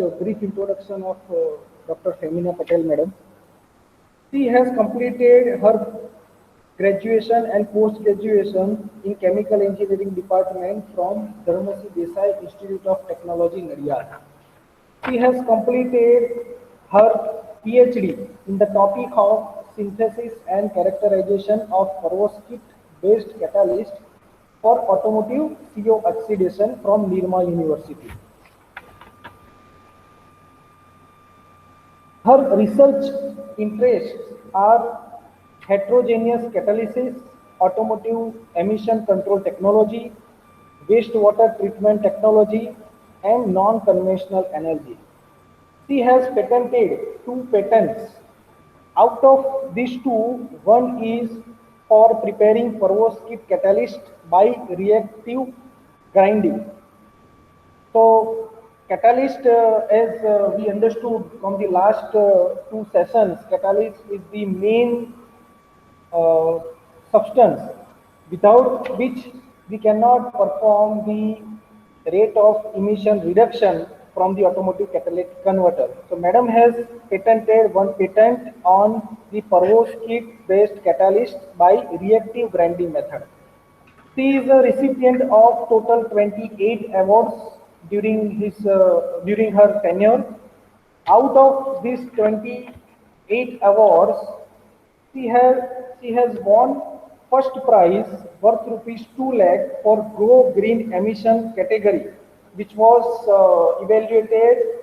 a brief introduction of Dr. Femina Patel, madam. She has completed her graduation and post-graduation in Chemical Engineering Department from Dharmasi Desai Institute of Technology, Nadiyad. She has completed her PhD in the topic of synthesis and characterization of perovskite-based catalyst for automotive CO oxidation from Nirma University. Her research interests are heterogeneous catalysis, automotive emission control technology, wastewater treatment technology, and non-conventional energy. She has patented 2 patents. Out of these two, one is for preparing perovskite catalyst by reactive grinding. So, catalyst, as we understood from the last 2 sessions, catalyst is the main uh, substance without which we cannot perform the rate of emission reduction from the automotive catalytic converter. So, madam has patented 1 patent on the perovskite based catalyst by reactive grinding method. She is a recipient of total 28 awards during her tenure. Out of these 28 awards, she has she has won first prize worth rupees 2 lakh for Go Green Emission category, which was evaluated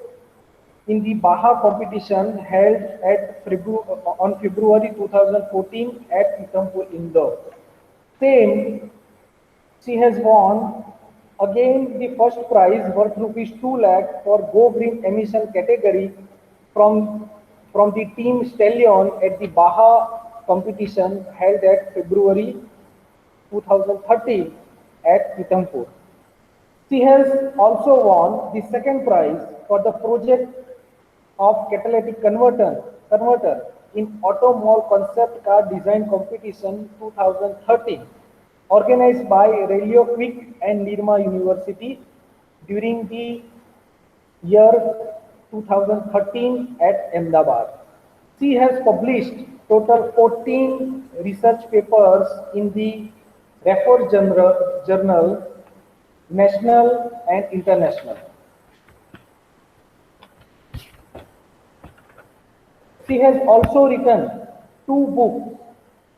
in the Baha competition held on February 2014 at Pithampur, Indore. Same, she has won again the first prize worth rupees 2 lakh for Go Green Emission category from, from the team Stallion at the Baha competition held at February 2013 at Pithampur. She has also won the second prize for the project of catalytic converter in Auto Mall Concept Car Design Competition 2013, organized by Relio Quick and Nirma University during the year 2013 at Ahmedabad. She has published total 14 research papers in the referred journal, national and international. She has also written 2 books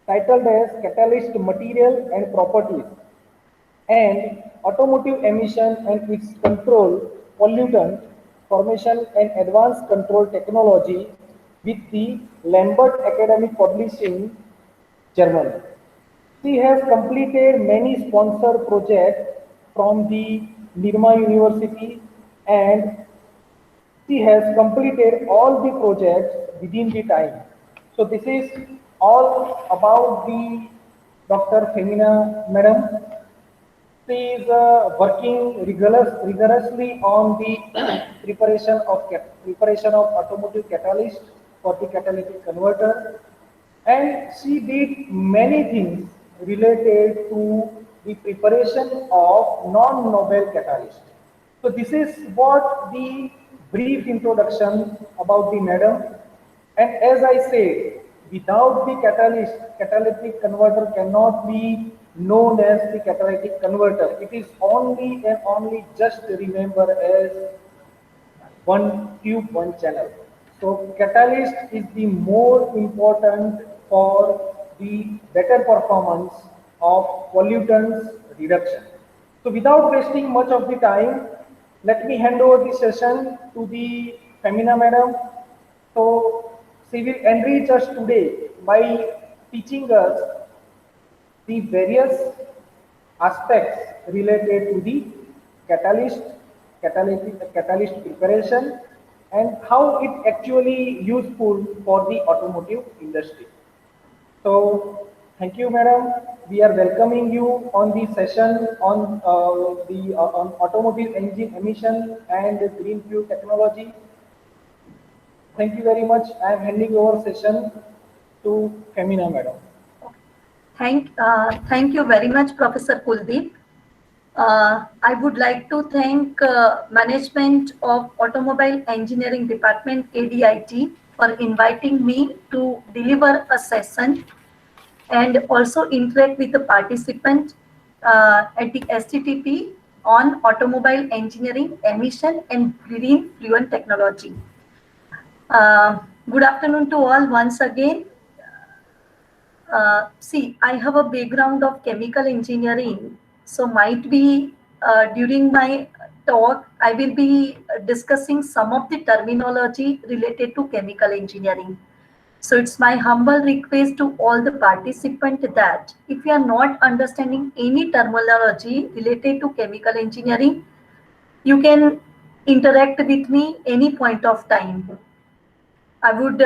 titled as Catalyst Material and Properties and Automotive Emission and its Control, Pollutant Formation and Advanced Control Technology with the Lambert Academic Publishing, Germany. She has completed many sponsored projects from the Nirma University, and she has completed all the projects within the time. So this is all about the Dr. Femina Madam. She is working rigorously on the preparation of automotive catalyst for the catalytic converter, and she did many things related to the preparation of non-noble catalyst. So this is what the brief introduction about the madam. And as I said, without the catalyst, catalytic converter cannot be known as the catalytic converter. It is only and only just remember as one tube, one channel. So catalyst is the more important for the better performance of pollutants reduction. So without wasting much of the time, let me hand over the session to the Femina Madam. So she will enrich us today by teaching us the various aspects related to the catalyst, catalyst preparation, and how it actually useful for the automotive industry. So, thank you, madam. We are welcoming you on the session on on automotive engine emission and green fuel technology. Thank you very much. I am handing over session to Femina, madam. Thank you very much, Professor Kuldeep. I would like to thank management of Automobile Engineering Department ADIT for inviting me to deliver a session and also interact with the participant at the STTP on automobile engineering, emission and green fluent technology. Good afternoon to all once again. See, I have a background of chemical engineering, so might be during my talk, I will be discussing some of the terminology related to chemical engineering. So it's my humble request to all the participants that if you are not understanding any terminology related to chemical engineering, you can interact with me any point of time. I would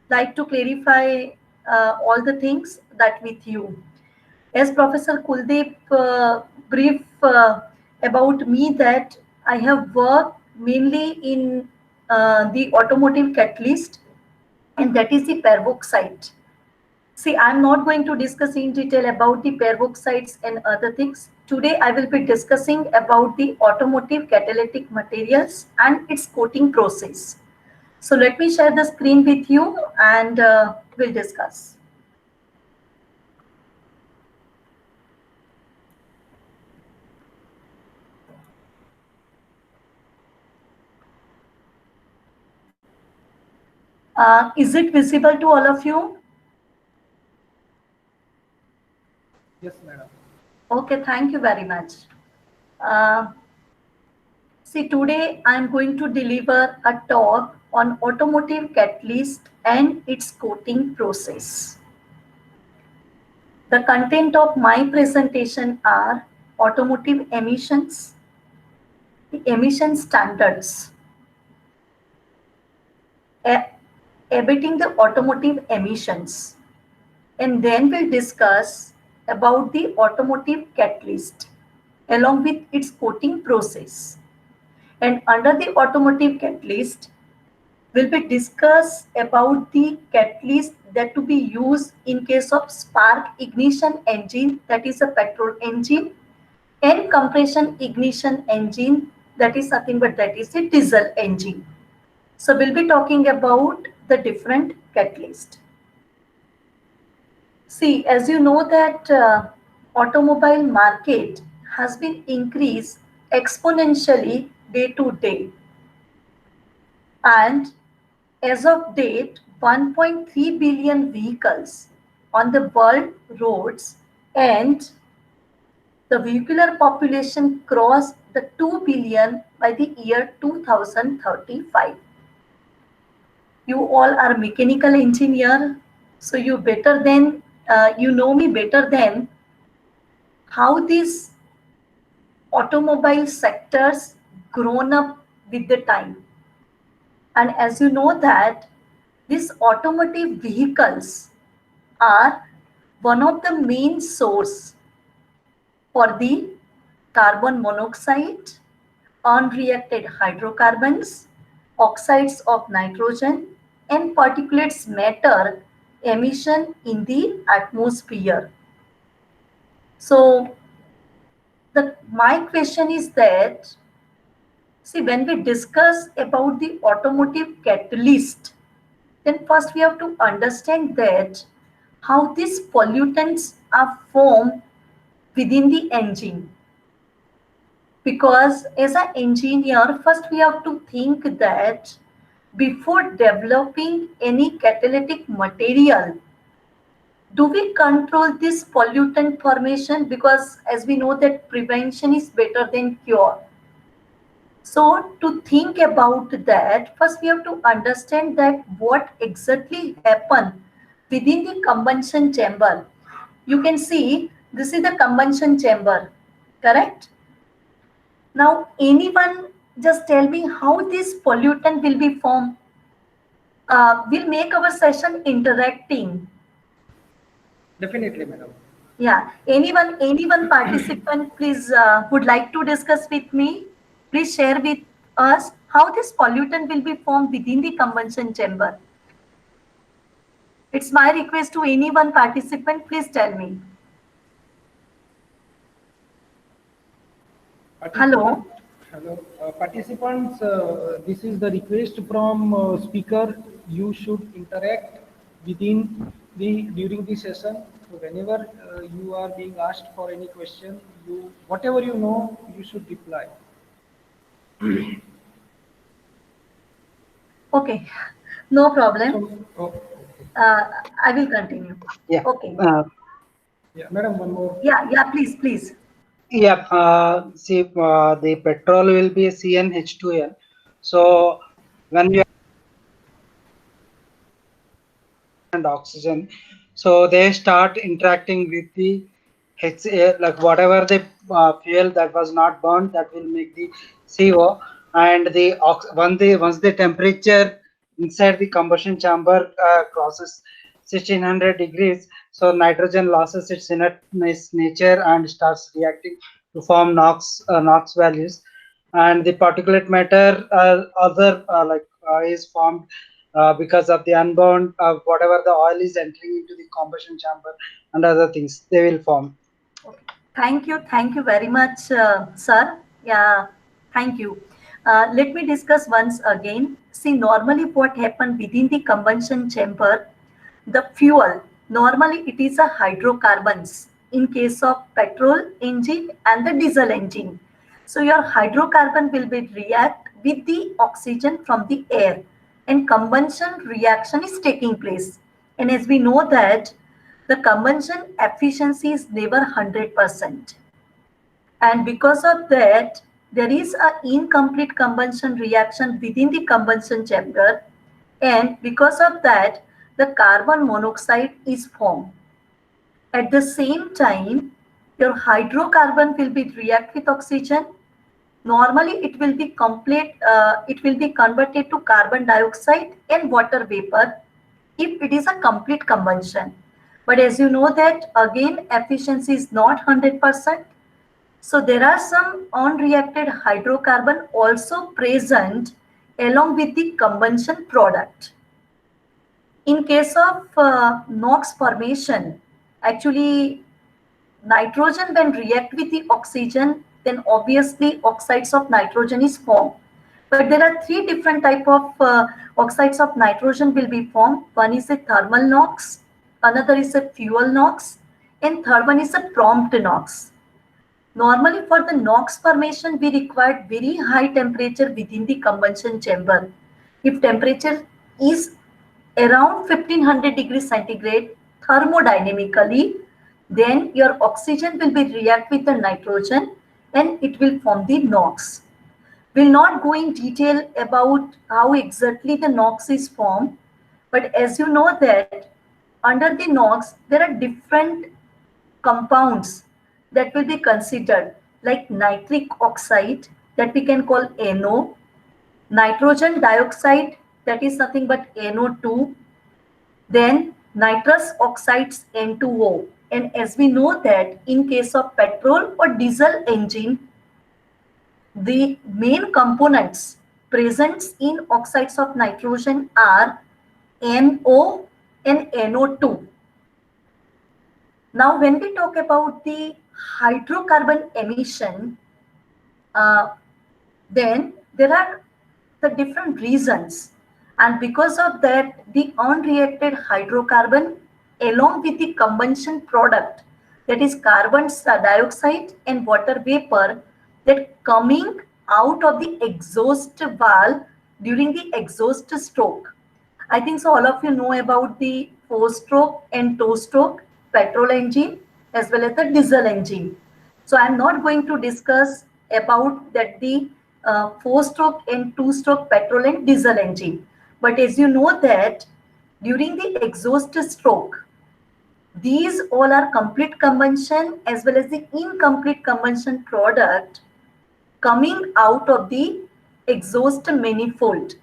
like to clarify all the things that with you. As Professor Kuldeep brief about me that I have worked mainly in the automotive catalyst and that is the peroxide. See, I'm not going to discuss in detail about the peroxides and other things. Today, I will be discussing about the automotive catalytic materials and its coating process. So let me share the screen with you and we'll discuss. Is it visible to all of you? Yes, madam. Okay, thank you very much. Uh, See, today I'm going to deliver a talk on automotive catalyst and its coating process. The content of my presentation are automotive emissions, the emission standards, abating the automotive emissions, and then we'll discuss about the automotive catalyst along with its coating process. And under the automotive catalyst, will be discuss about the catalyst that to be used in case of spark ignition engine, that is a petrol engine, and compression ignition engine, that is nothing but that is a diesel engine. So we'll be talking about the different catalyst. See, as you know that automobile market has been increased exponentially day to day, and as of date, 1.3 billion vehicles on the world roads and the vehicular population crossed the 2 billion by the year 2035. You all are mechanical engineer, so you better than you know me better than how these automobile sectors grown up with the time. And as you know that these automotive vehicles are one of the main source for the carbon monoxide, unreacted hydrocarbons, oxides of nitrogen, and particulates matter emission in the atmosphere. So my question is that, see, when we discuss about the automotive catalyst, then first we have to understand that how these pollutants are formed within the engine. Because as an engineer, first we have to think that before developing any catalytic material, do we control this pollutant formation? Because as we know that prevention is better than cure. So to think about that, first we have to understand that what exactly happened within the combustion chamber. You can see this is the combustion chamber, correct? Now anyone just tell me how this pollutant will be formed. We'll make our session interacting. Definitely, madam. Yeah, anyone participant please would like to discuss with me. Please share with us how this pollutant will be formed within the combustion chamber. It's my request to anyone participant, please tell me. Hello. Hello, participants. This is the request from speaker. You should interact within the during the session. So whenever you are being asked for any question, you whatever you know, you should reply. Okay, no problem. So, okay. Uh, I will continue. Yeah. Okay. Yeah, madam, one more. Yeah, please, please. Yeah. See, the petrol will be CnH2n. So when you and oxygen, so they start interacting with the HCl, like whatever the fuel that was not burned, that will make the CO, and the once the temperature inside the combustion chamber crosses 1600 degrees, so nitrogen loses its inertness nature and starts reacting to form NOx values, and the particulate matter other is formed because of the unbound whatever the oil is entering into the combustion chamber and other things they will form. Okay. Thank you very much, sir. Yeah, thank you. Let me discuss once again. See, normally what happened within the combustion chamber, the fuel, normally it is a hydrocarbons in case of petrol engine and the diesel engine. So your hydrocarbon will be react with the oxygen from the air and combustion reaction is taking place. And as we know that the combustion efficiency is never 100%. And because of that, there is an incomplete combustion reaction within the combustion chamber. And because of that, the carbon monoxide is formed. At the same time, your hydrocarbon will be react with oxygen. Normally, it will be converted to carbon dioxide and water vapor if it is a complete combustion. But as you know that again efficiency is not 100%. So there are some unreacted hydrocarbon also present along with the combustion product. In case of NOx formation, actually nitrogen when react with the oxygen, then obviously oxides of nitrogen is formed. But there are three different type of oxides of nitrogen will be formed. One is a thermal NOx, another is a fuel NOx, and third one is a prompt NOx. Normally for the NOx formation, we require very high temperature within the combustion chamber. If temperature is around 1500 degrees centigrade thermodynamically, then your oxygen will be react with the nitrogen and it will form the NOx. We'll not go in detail about how exactly the NOx is formed, but as you know that under the NOx, there are different compounds that will be considered like nitric oxide that we can call NO, nitrogen dioxide that is nothing but NO2, then nitrous oxides N2O. And as we know that in case of petrol or diesel engine, the main components present in oxides of nitrogen are NO and NO2. Now, when we talk about the hydrocarbon emission, uh, then there are the different reasons. And because of that, the unreacted hydrocarbon along with the combustion product, that is carbon dioxide and water vapor, that coming out of the exhaust valve during the exhaust stroke. I think so all of you know about the four-stroke and two-stroke petrol engine as well as the diesel engine. So I'm not going to discuss about that the four-stroke and two-stroke petrol and diesel engine. But as you know that during the exhaust stroke, these all are complete combustion as well as the incomplete combustion product coming out of the exhaust manifold,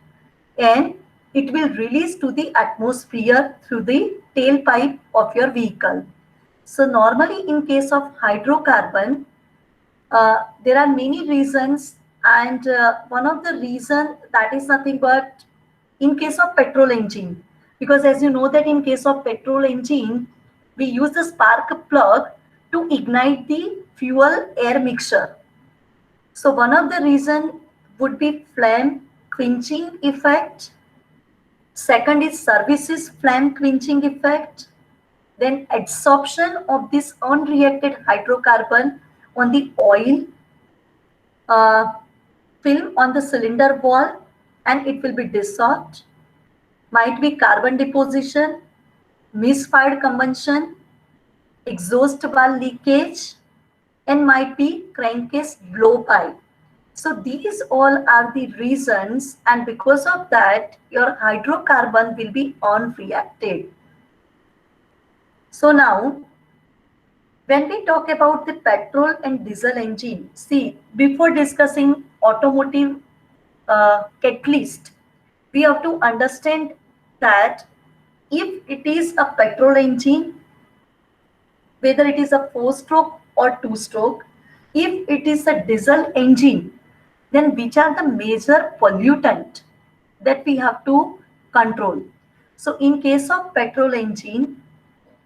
and it will release to the atmosphere through the tailpipe of your vehicle. So normally in case of hydrocarbon, there are many reasons, and one of the reason that is nothing but in case of petrol engine, because as you know that in case of petrol engine, we use the spark plug to ignite the fuel air mixture. So one of the reason would be flame quenching effect. Second is services flame quenching effect. Then adsorption of this unreacted hydrocarbon on the oil uh, film on the cylinder wall, and it will be dissolved. Might be carbon deposition, misfired combustion, exhaust valve leakage, and might be crankcase blowpipe. So these all are the reasons, and because of that, your hydrocarbon will be unreacted. So now, when we talk about the petrol and diesel engine, see, before discussing automotive catalyst, we have to understand that if it is a petrol engine, whether it is a 4-stroke or 2-stroke, if it is a diesel engine, then which are the major pollutant that we have to control? So in case of petrol engine,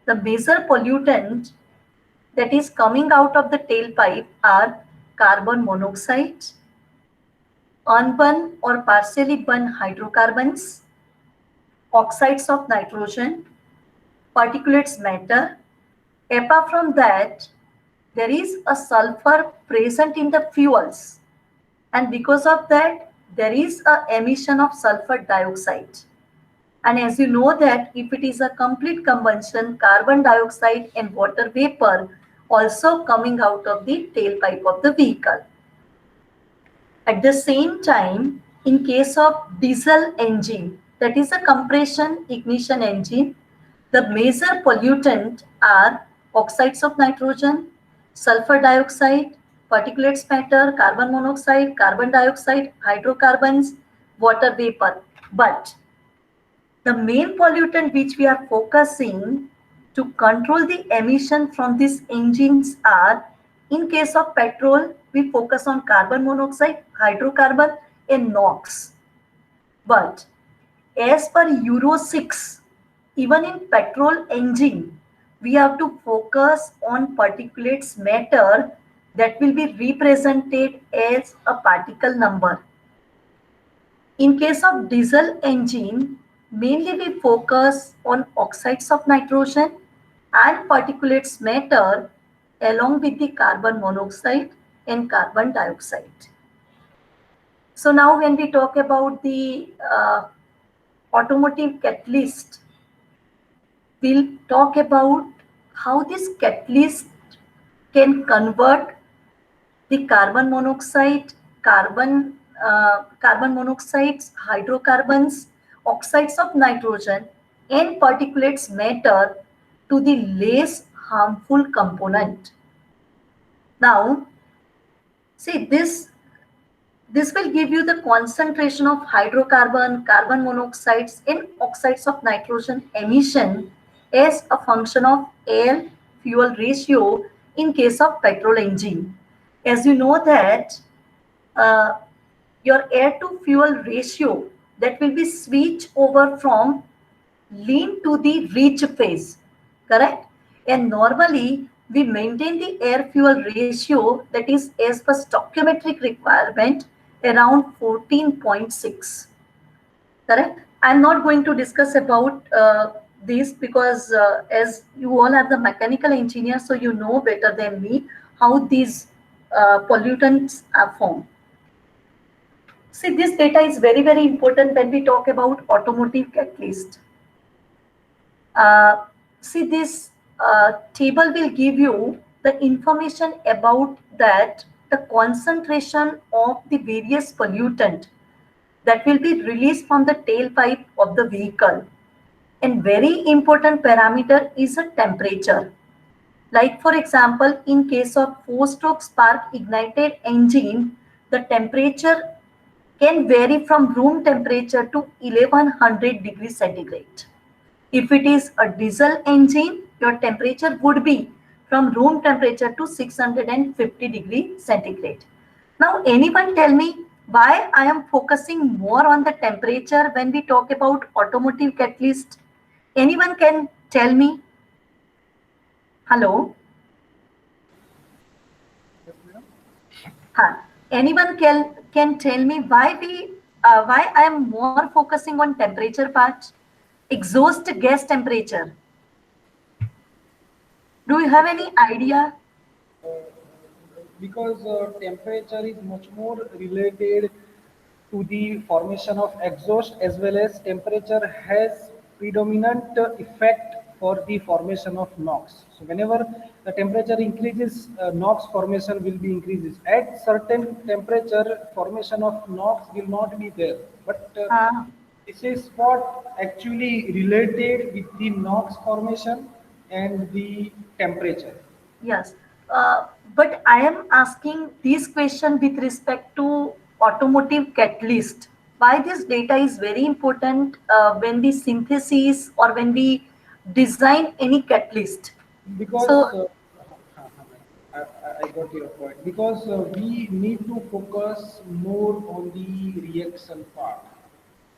the major pollutant that is coming out of the tailpipe are carbon monoxide, unburned or partially burned hydrocarbons, oxides of nitrogen, particulates matter. Apart from that, there is a sulfur present in the fuels, and because of that, there is a emission of sulfur dioxide. And as you know that if it is a complete combustion, carbon dioxide and water vapor also coming out of the tailpipe of the vehicle. At the same time, in case of diesel engine, that is a compression ignition engine, the major pollutant are oxides of nitrogen, sulfur dioxide, particulates matter, carbon monoxide, carbon dioxide, hydrocarbons, water vapor. But the main pollutant which we are focusing to control the emission from these engines are, in case of petrol, we focus on carbon monoxide, hydrocarbon and NOx. But as per Euro 6, even in petrol engine, we have to focus on particulates matter that will be represented as a particle number. In case of diesel engine, mainly we focus on oxides of nitrogen and particulates matter along with the carbon monoxide and carbon dioxide. So now when we talk about the automotive catalyst, we'll talk about how this catalyst can convert the carbon monoxide, carbon monoxides, hydrocarbons, oxides of nitrogen, and particulates matter to the less harmful component. Now, see this will give you the concentration of hydrocarbon, carbon monoxides, and oxides of nitrogen emission as a function of air fuel ratio in case of petrol engine. As you know that uh, your air to fuel ratio that will be switch over from lean to the rich phase, correct? And normally we maintain the air fuel ratio that is as per stoichiometric requirement around 14.6, correct? I'm not going to discuss about this because as you all are the mechanical engineers, so you know better than me how these pollutants are formed. See, this data is very, very important when we talk about automotive catalyst. See, this table will give you the information about that, the concentration of the various pollutant that will be released from the tailpipe of the vehicle. And very important parameter is a temperature. Like for example, in case of 4-stroke spark ignited engine, the temperature can vary from room temperature to 1100 degrees centigrade. If it is a diesel engine, your temperature would be from room temperature to 650 degrees centigrade. Now, anyone tell me why I am focusing more on the temperature when we talk about automotive catalyst? Anyone can tell me? Hello? Yes, madam. Huh. Anyone can tell me why I am more focusing on temperature part? Exhaust gas temperature. Do you have any idea? Because temperature is much more related to the formation of exhaust, as well as temperature has predominant effect for the formation of NOx. So whenever the temperature increases, NOx formation will be increases. At certain temperature, formation of NOx will not be there. But Ah, this is what actually related with the NOx formation and the temperature. yes. But I am asking this question with respect to automotive catalyst. Why this data is very important when we synthesis or when we design any catalyst. Because So I got your point. Because we need to focus more on the reaction part.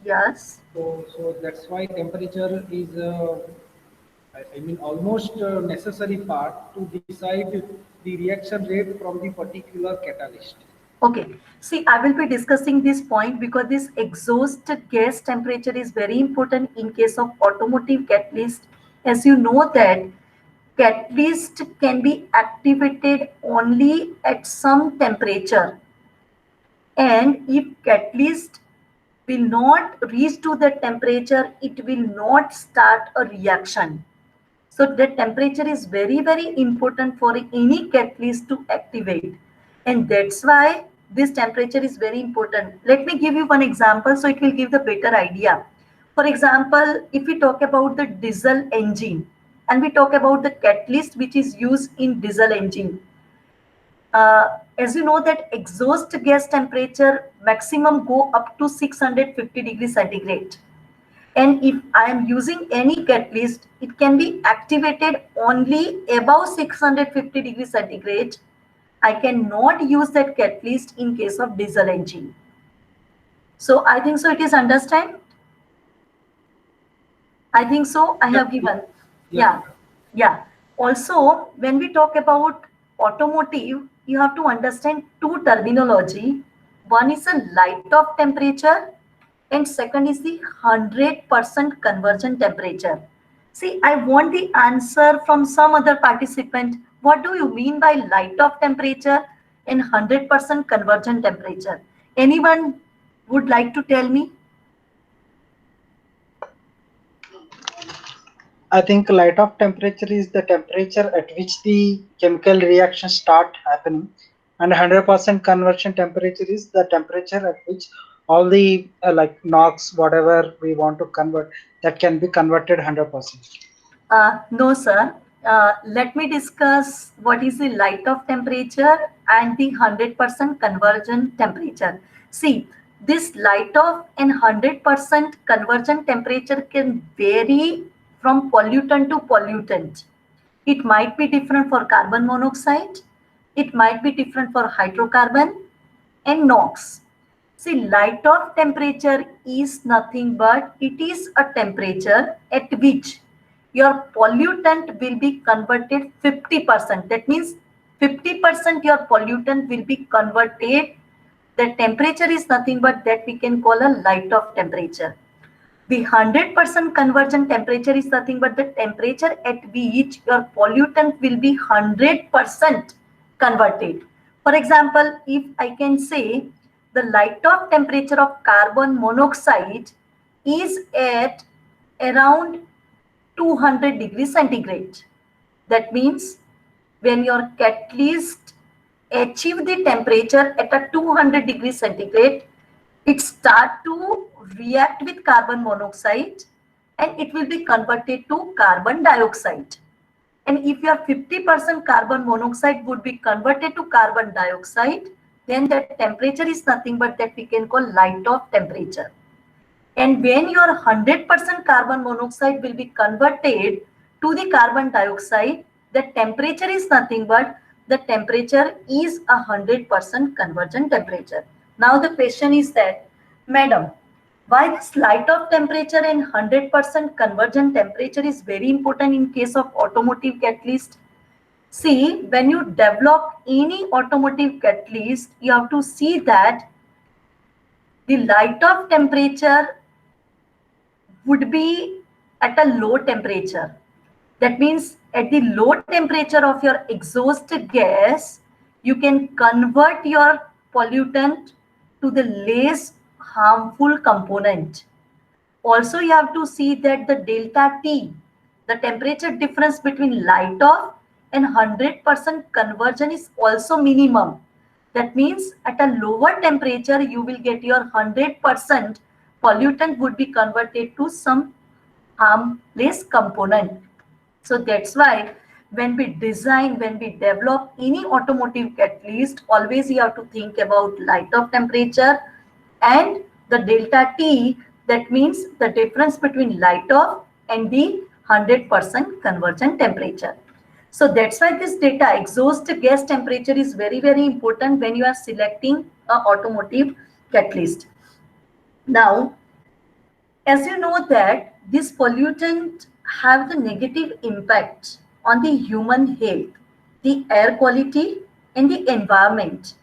yes. So that's why temperature is, I mean, almost necessary part to decide the reaction rate from the particular catalyst. Okay. See, I will be discussing this point because this exhaust gas temperature is very important in case of automotive catalyst. As you know that catalyst can be activated only at some temperature, and if catalyst will not reach to the temperature, it will not start a reaction. So the temperature is very, very important for any catalyst to activate. And that's why this temperature is very important. Let me give you one example so it will give the better idea. For example, if we talk about the diesel engine and we talk about the catalyst which is used in diesel engine, as you know that exhaust gas temperature maximum go up to 650 degrees centigrade. And if I am using any catalyst, it can be activated only above 650 degrees centigrade. I cannot use that catalyst in case of diesel engine. So I think so it is understand. I think so I Yeah, have given. yeah, Yeah, yeah. Also, when we talk about automotive, you have to understand two terminology. One is a light off temperature and second is the 100% conversion temperature. See, I want the answer from some other participant. What do you mean by light off temperature and 100% conversion temperature? Anyone would like to tell me? I think light off temperature is the temperature at which the chemical reactions start happening, and 100% conversion temperature is the temperature at which all the like NOx, whatever we want to convert, that can be converted 100%. No, sir. Let me discuss what is the light off temperature and the 100% conversion temperature. See, this light off and 100% conversion temperature can vary from pollutant to pollutant. It might be different for carbon monoxide, it might be different for hydrocarbon and NOx. See, light off temperature is nothing but it is a temperature at which your pollutant will be converted 50%. That means 50% your pollutant will be converted. The temperature is nothing but that we can call a light off temperature. The 100% conversion temperature is nothing but the temperature at which your pollutant will be 100% converted. For example, if I can say the light off temperature of carbon monoxide is at around 200 degrees centigrade. That means when your catalyst achieve the temperature at a 200 degrees centigrade, it start to react with carbon monoxide and it will be converted to carbon dioxide. And if your 50% carbon monoxide would be converted to carbon dioxide, then the temperature is nothing but that we can call light off temperature. And when your 100% carbon monoxide will be converted to the carbon dioxide, the temperature is nothing but the temperature is 100% conversion temperature. Now the question is that, madam, why this light off temperature and 100% conversion temperature is very important in case of automotive catalyst? See, when you develop any automotive catalyst, you have to see that the light-off temperature would be at a low temperature. That means at the low temperature of your exhaust gas, you can convert your pollutant to the less harmful component. Also, you have to see that the delta T, the temperature difference between light off and 100% conversion is also minimum. That means at a lower temperature, you will get your 100% pollutant would be converted to some harmless component. So that's why when we design, when we develop any automotive catalyst, always you have to think about light off temperature and the delta T, that means the difference between light off and the 100% conversion temperature. So that's why this data exhaust gas temperature is very, very important when you are selecting a automotive catalyst. Now, as you know that this pollutant have the negative impact on the human health, the air quality and the environment,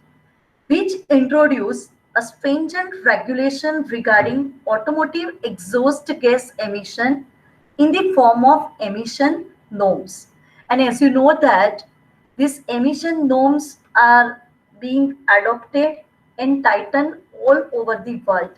which introduce a stringent regulation regarding automotive exhaust gas emission in the form of emission norms. And as you know that these emission norms are being adopted and tightened all over the world.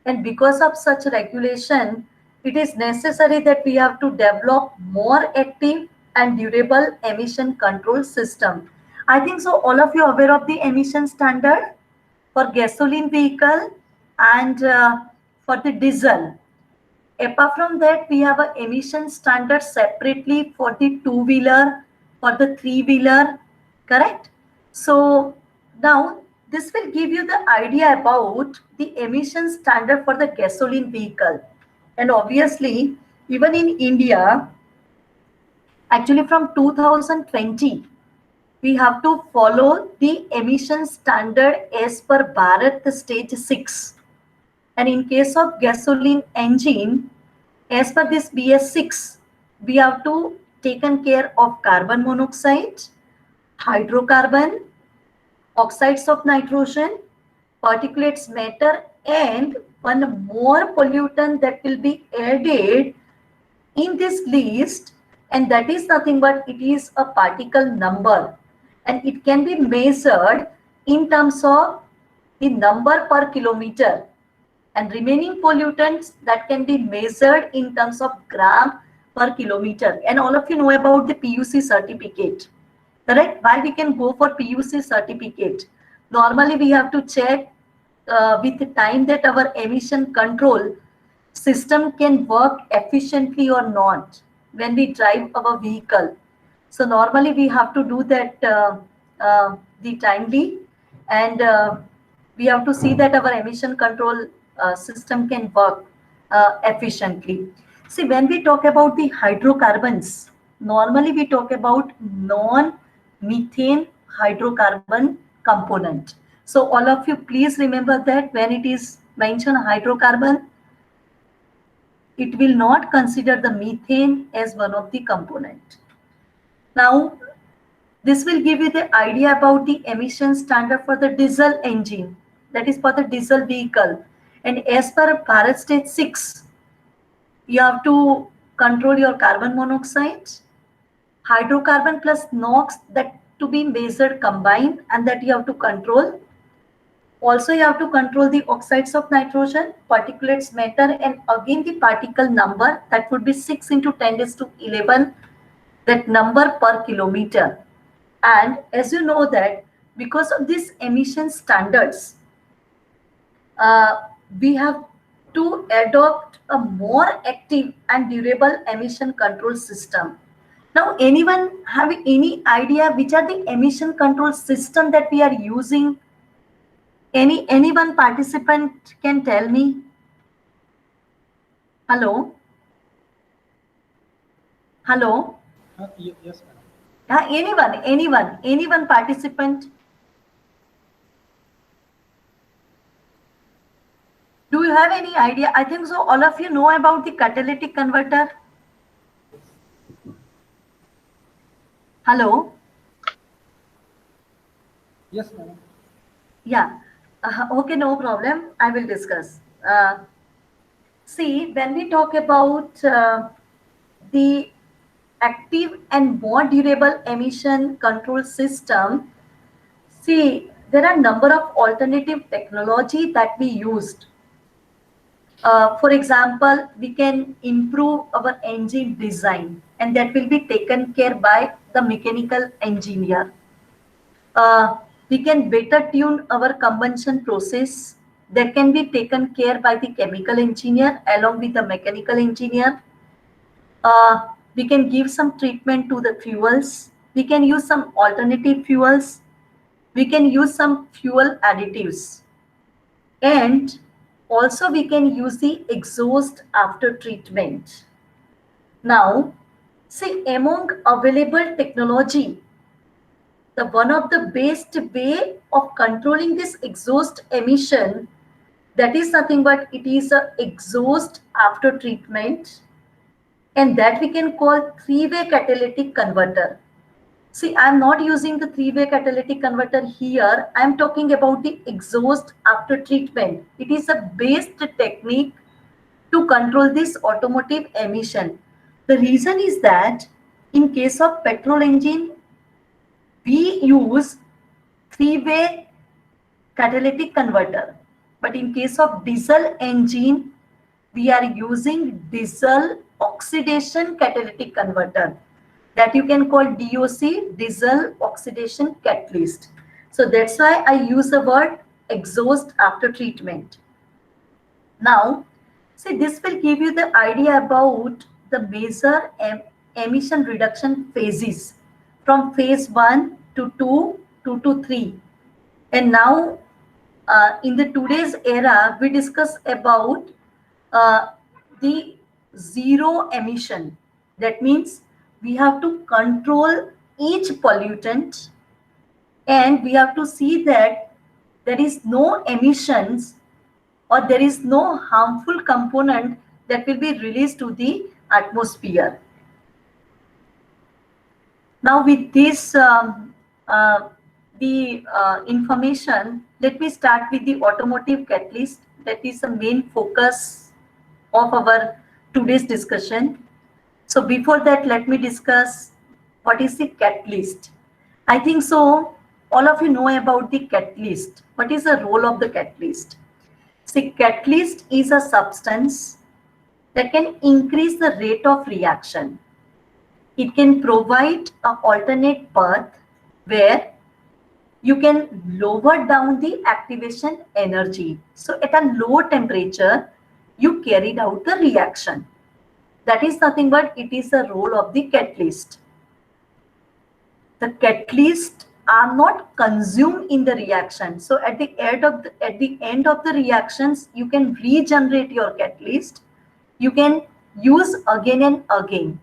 And because of such regulation, it is necessary that we have to develop more active and durable emission control system. I think so all of you are aware of the emission standard for gasoline vehicle and for the diesel. Apart from that, we have a emission standard separately for the two-wheeler, for the three-wheeler, correct? So now this will give you the idea about the emission standard for the gasoline vehicle. And obviously, even in India, actually from 2020, we have to follow the emission standard as per Bharat Stage 6. And in case of gasoline engine, as per this BS6, we have to taken care of carbon monoxide, hydrocarbon, oxides of nitrogen, particulates matter, and one more pollutant that will be added in this list, and that is nothing but it is a particle number, and it can be measured in terms of the number per kilometer, and remaining pollutants that can be measured in terms of gram per kilometer. And all of you know about the PUC certificate, correct? Why we can go for PUC certificate? Normally we have to check with the time that our emission control system can work efficiently or not when we drive our vehicle. So normally we have to do that the timely, and we have to see that our emission control system can work efficiently. See, when we talk about the hydrocarbons, normally we talk about non-methane hydrocarbon component. So all of you please remember that when it is mentioned hydrocarbon, it will not consider the methane as one of the component. Now, this will give you the idea about the emission standard for the diesel engine, that is for the diesel vehicle. And as per Bharat Stage 6, you have to control your carbon monoxide, hydrocarbon plus NOx, that to be measured combined, and that you have to control. Also, you have to control the oxides of nitrogen, particulates matter, and again the particle number, that would be 6 into 10 raised to 11, that number per kilometer. And as you know that because of these emission standards, we have to adopt a more active and durable emission control system. Now, anyone have any idea which are the emission control system that we are using? Anyone participant can tell me? Hello? Hello? Yes, madam. Anyone participant? Do you have any idea? I think so all of you know about the catalytic converter. Hello? Yes, madam. Yeah. Okay, no problem. I will discuss. See, when we talk about the active and more durable emission control system, see, there are number of alternative technology that we used. For example, we can improve our engine design, and that will be taken care by the mechanical engineer. We can better tune our combustion process, that can be taken care by the chemical engineer along with the mechanical engineer. We can give some treatment to the fuels. We can use some alternative fuels. We can use some fuel additives. And also we can use the exhaust after treatment. Now, see, among available technology, the one of the best way of controlling this exhaust emission, that is nothing but it is a exhaust after treatment, and that we can call three-way catalytic converter. See, I'm not using the three-way catalytic converter here. I'm talking about the exhaust after treatment. It is a best technique to control this automotive emission. The reason is that in case of petrol engine, we use three-way catalytic converter. But in case of diesel engine, we are using diesel oxidation catalytic converter, that you can call DOC, diesel oxidation catalyst. So that's why I use the word exhaust after treatment. Now, see, this will give you the idea about the major emission reduction phases from phase 1 to 2 to 3. And now, in the today's era, we discuss about the zero emission. That means we have to control each pollutant, and we have to see that there is no emissions or there is no harmful component that will be released to the atmosphere. Now with this information, let me start with the automotive catalyst. That is the main focus of our today's discussion. So before that, let me discuss what is the catalyst. I think so all of you know about the catalyst. What is the role of the catalyst? See, catalyst is a substance that can increase the rate of reaction. It can provide an alternate path where you can lower down the activation energy. So at a low temperature, you carried out the reaction. That is nothing but it is the role of the catalyst. The catalysts are not consumed in the reaction. So at the end of the reactions, you can regenerate your catalyst. You can use again and again.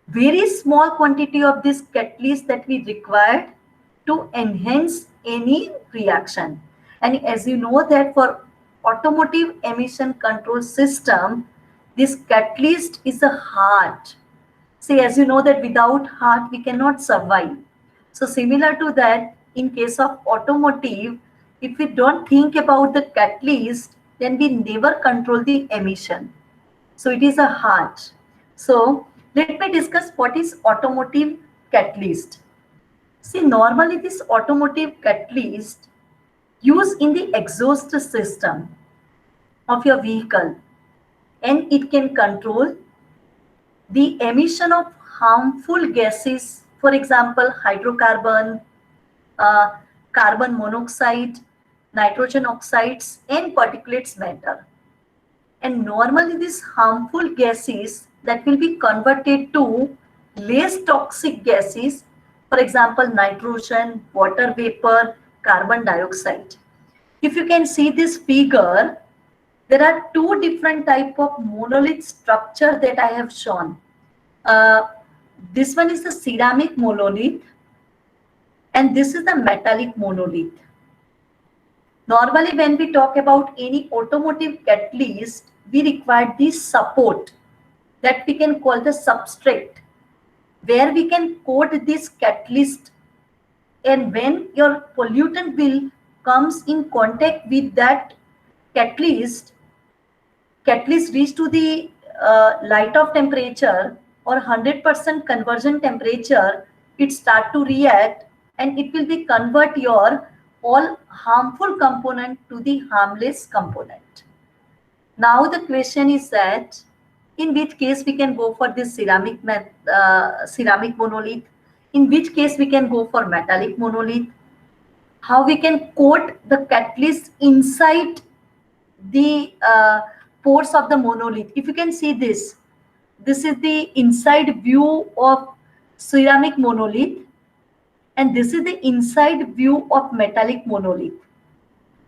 Very small quantity of this catalyst that we required to enhance any reaction. And as you know that for automotive emission control system, this catalyst is a heart. See, as you know that without heart we cannot survive. So similar to that, in case of automotive, if we don't think about the catalyst, then we never control the emission. So it is a heart. So let me discuss what is automotive catalyst. See, normally this automotive catalyst used in the exhaust system of your vehicle, and it can control the emission of harmful gases, for example, hydrocarbon, uh, carbon monoxide, nitrogen oxides, and particulates matter. And normally these harmful gases that will be converted to less toxic gases, for example, nitrogen, water vapor, carbon dioxide. If you can see this figure, there are two different type of monolith structure that I have shown. This one is the ceramic monolith, and this is the metallic monolith. Normally, when we talk about any automotive catalyst, we require this support that we can call the substrate, where we can coat this catalyst and when your pollutant will comes in contact with that catalyst, catalyst reach to the light of temperature or 100% conversion temperature, it start to react and it will be convert your all harmful component to the harmless component. Now the question is that in which case we can go for this ceramic monolith, in which case we can go for metallic monolith, how we can coat the catalyst inside the pores of the monolith. If you can see this, this is the inside view of ceramic monolith, and this is the inside view of metallic monolith.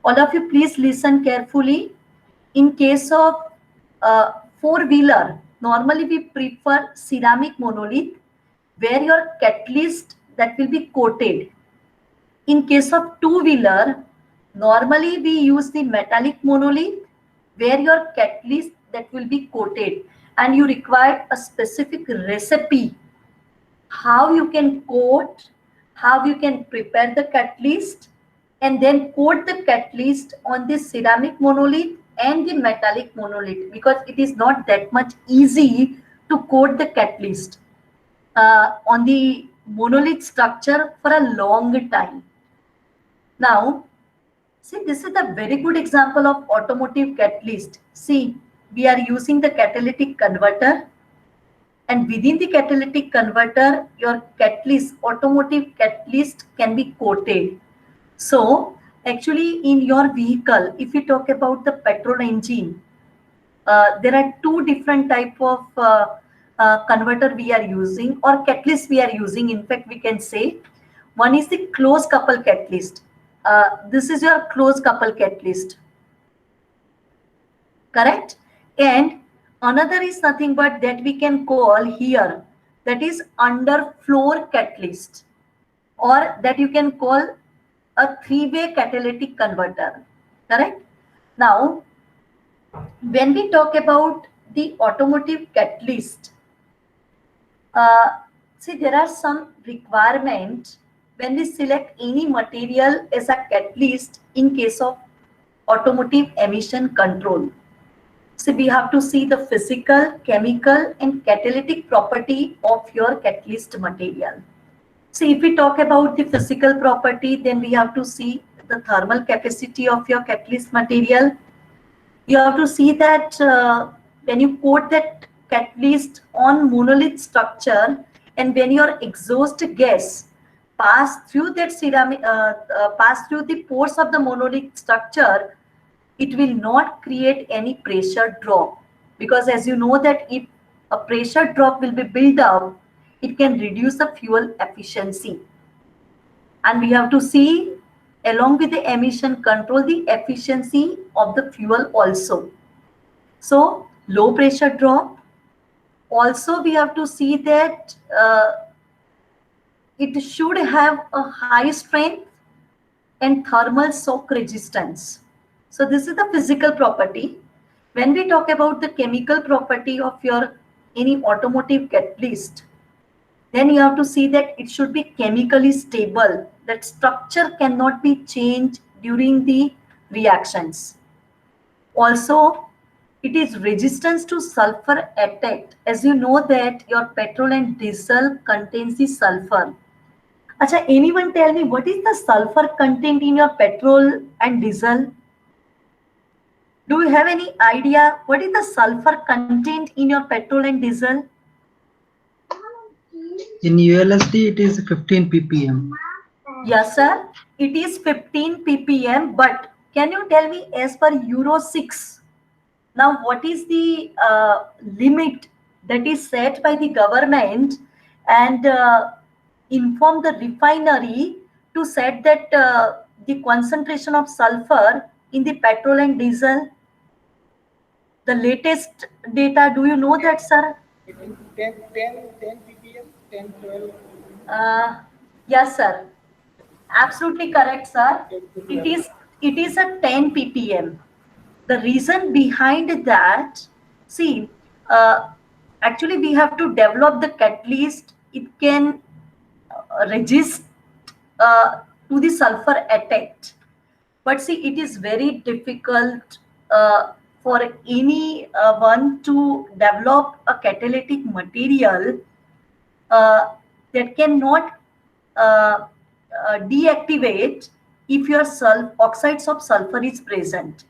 All of you please listen carefully. In case of four-wheeler, normally we prefer ceramic monolith where your catalyst that will be coated. In case of two-wheeler, normally we use the metallic monolith where your catalyst that will be coated, and you require a specific recipe how you can coat, how you can prepare the catalyst and then coat the catalyst on the ceramic monolith and the metallic monolith, because it is not that much easy to coat the catalyst on the monolith structure for a long time. Now, see, this is a very good example of automotive catalyst. See, we are using the catalytic converter, and within the catalytic converter, your catalyst, automotive catalyst can be coated. So, actually in your vehicle, if you talk about the petrol engine, there are two different type of converter we are using, or catalyst we are using. In fact, we can say one is the closed couple catalyst. This is your closed couple catalyst, correct? And another is nothing but that we can call here, that is underfloor catalyst, or that you can call a three-way catalytic converter, correct? Now, when we talk about the automotive catalyst, see, there are some requirements when we select any material as a catalyst in case of automotive emission control. So we have to see the physical, chemical and catalytic property of your catalyst material. So if we talk about the physical property, then we have to see the thermal capacity of your catalyst material. You have to see that when you coat that catalyst on monolith structure, and when your exhaust gas pass through that ceramic, pass through the pores of the monolith structure, it will not create any pressure drop, because as you know that if a pressure drop will be built up, it can reduce the fuel efficiency. And we have to see along with the emission control the efficiency of the fuel also. So low pressure drop. Also we have to see that it should have a high strength and thermal shock resistance. So this is the physical property. When we talk about the chemical property of your any automotive catalyst, then you have to see that it should be chemically stable. That structure cannot be changed during the reactions. Also, it is resistance to sulfur attack. As you know that your petrol and diesel contains the sulfur. Acha, anyone tell me what is the sulfur content in your petrol and diesel? Do you have any idea what is the sulfur content in your petrol and diesel? In ULSD, it is 15 ppm. Yes, sir. It is 15 ppm. But can you tell me, as per Euro 6, now what is the limit that is set by the government and inform the refinery to set that the concentration of sulfur in the petrol and diesel? The latest data, do you know that, sir? 10 ppm, 10, 12. Yes, sir. Absolutely correct, sir. It is a 10 ppm. The reason behind that, see, actually we have to develop the catalyst. It can resist to the sulfur attack. But see, it is very difficult for any one to develop a catalytic material that cannot uh, deactivate if your oxides of sulfur is present.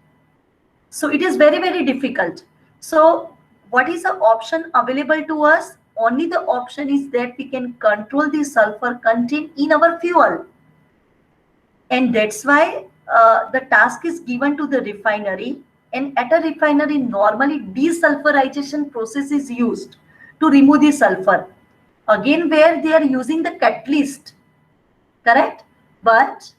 So it is very, very difficult. So what is the option available to us? Only the option is that we can control the sulfur content in our fuel. And that's why the task is given to the refinery. And at a refinery, normally desulfurization process is used to remove the sulfur. Again, where they are using the catalyst, correct? But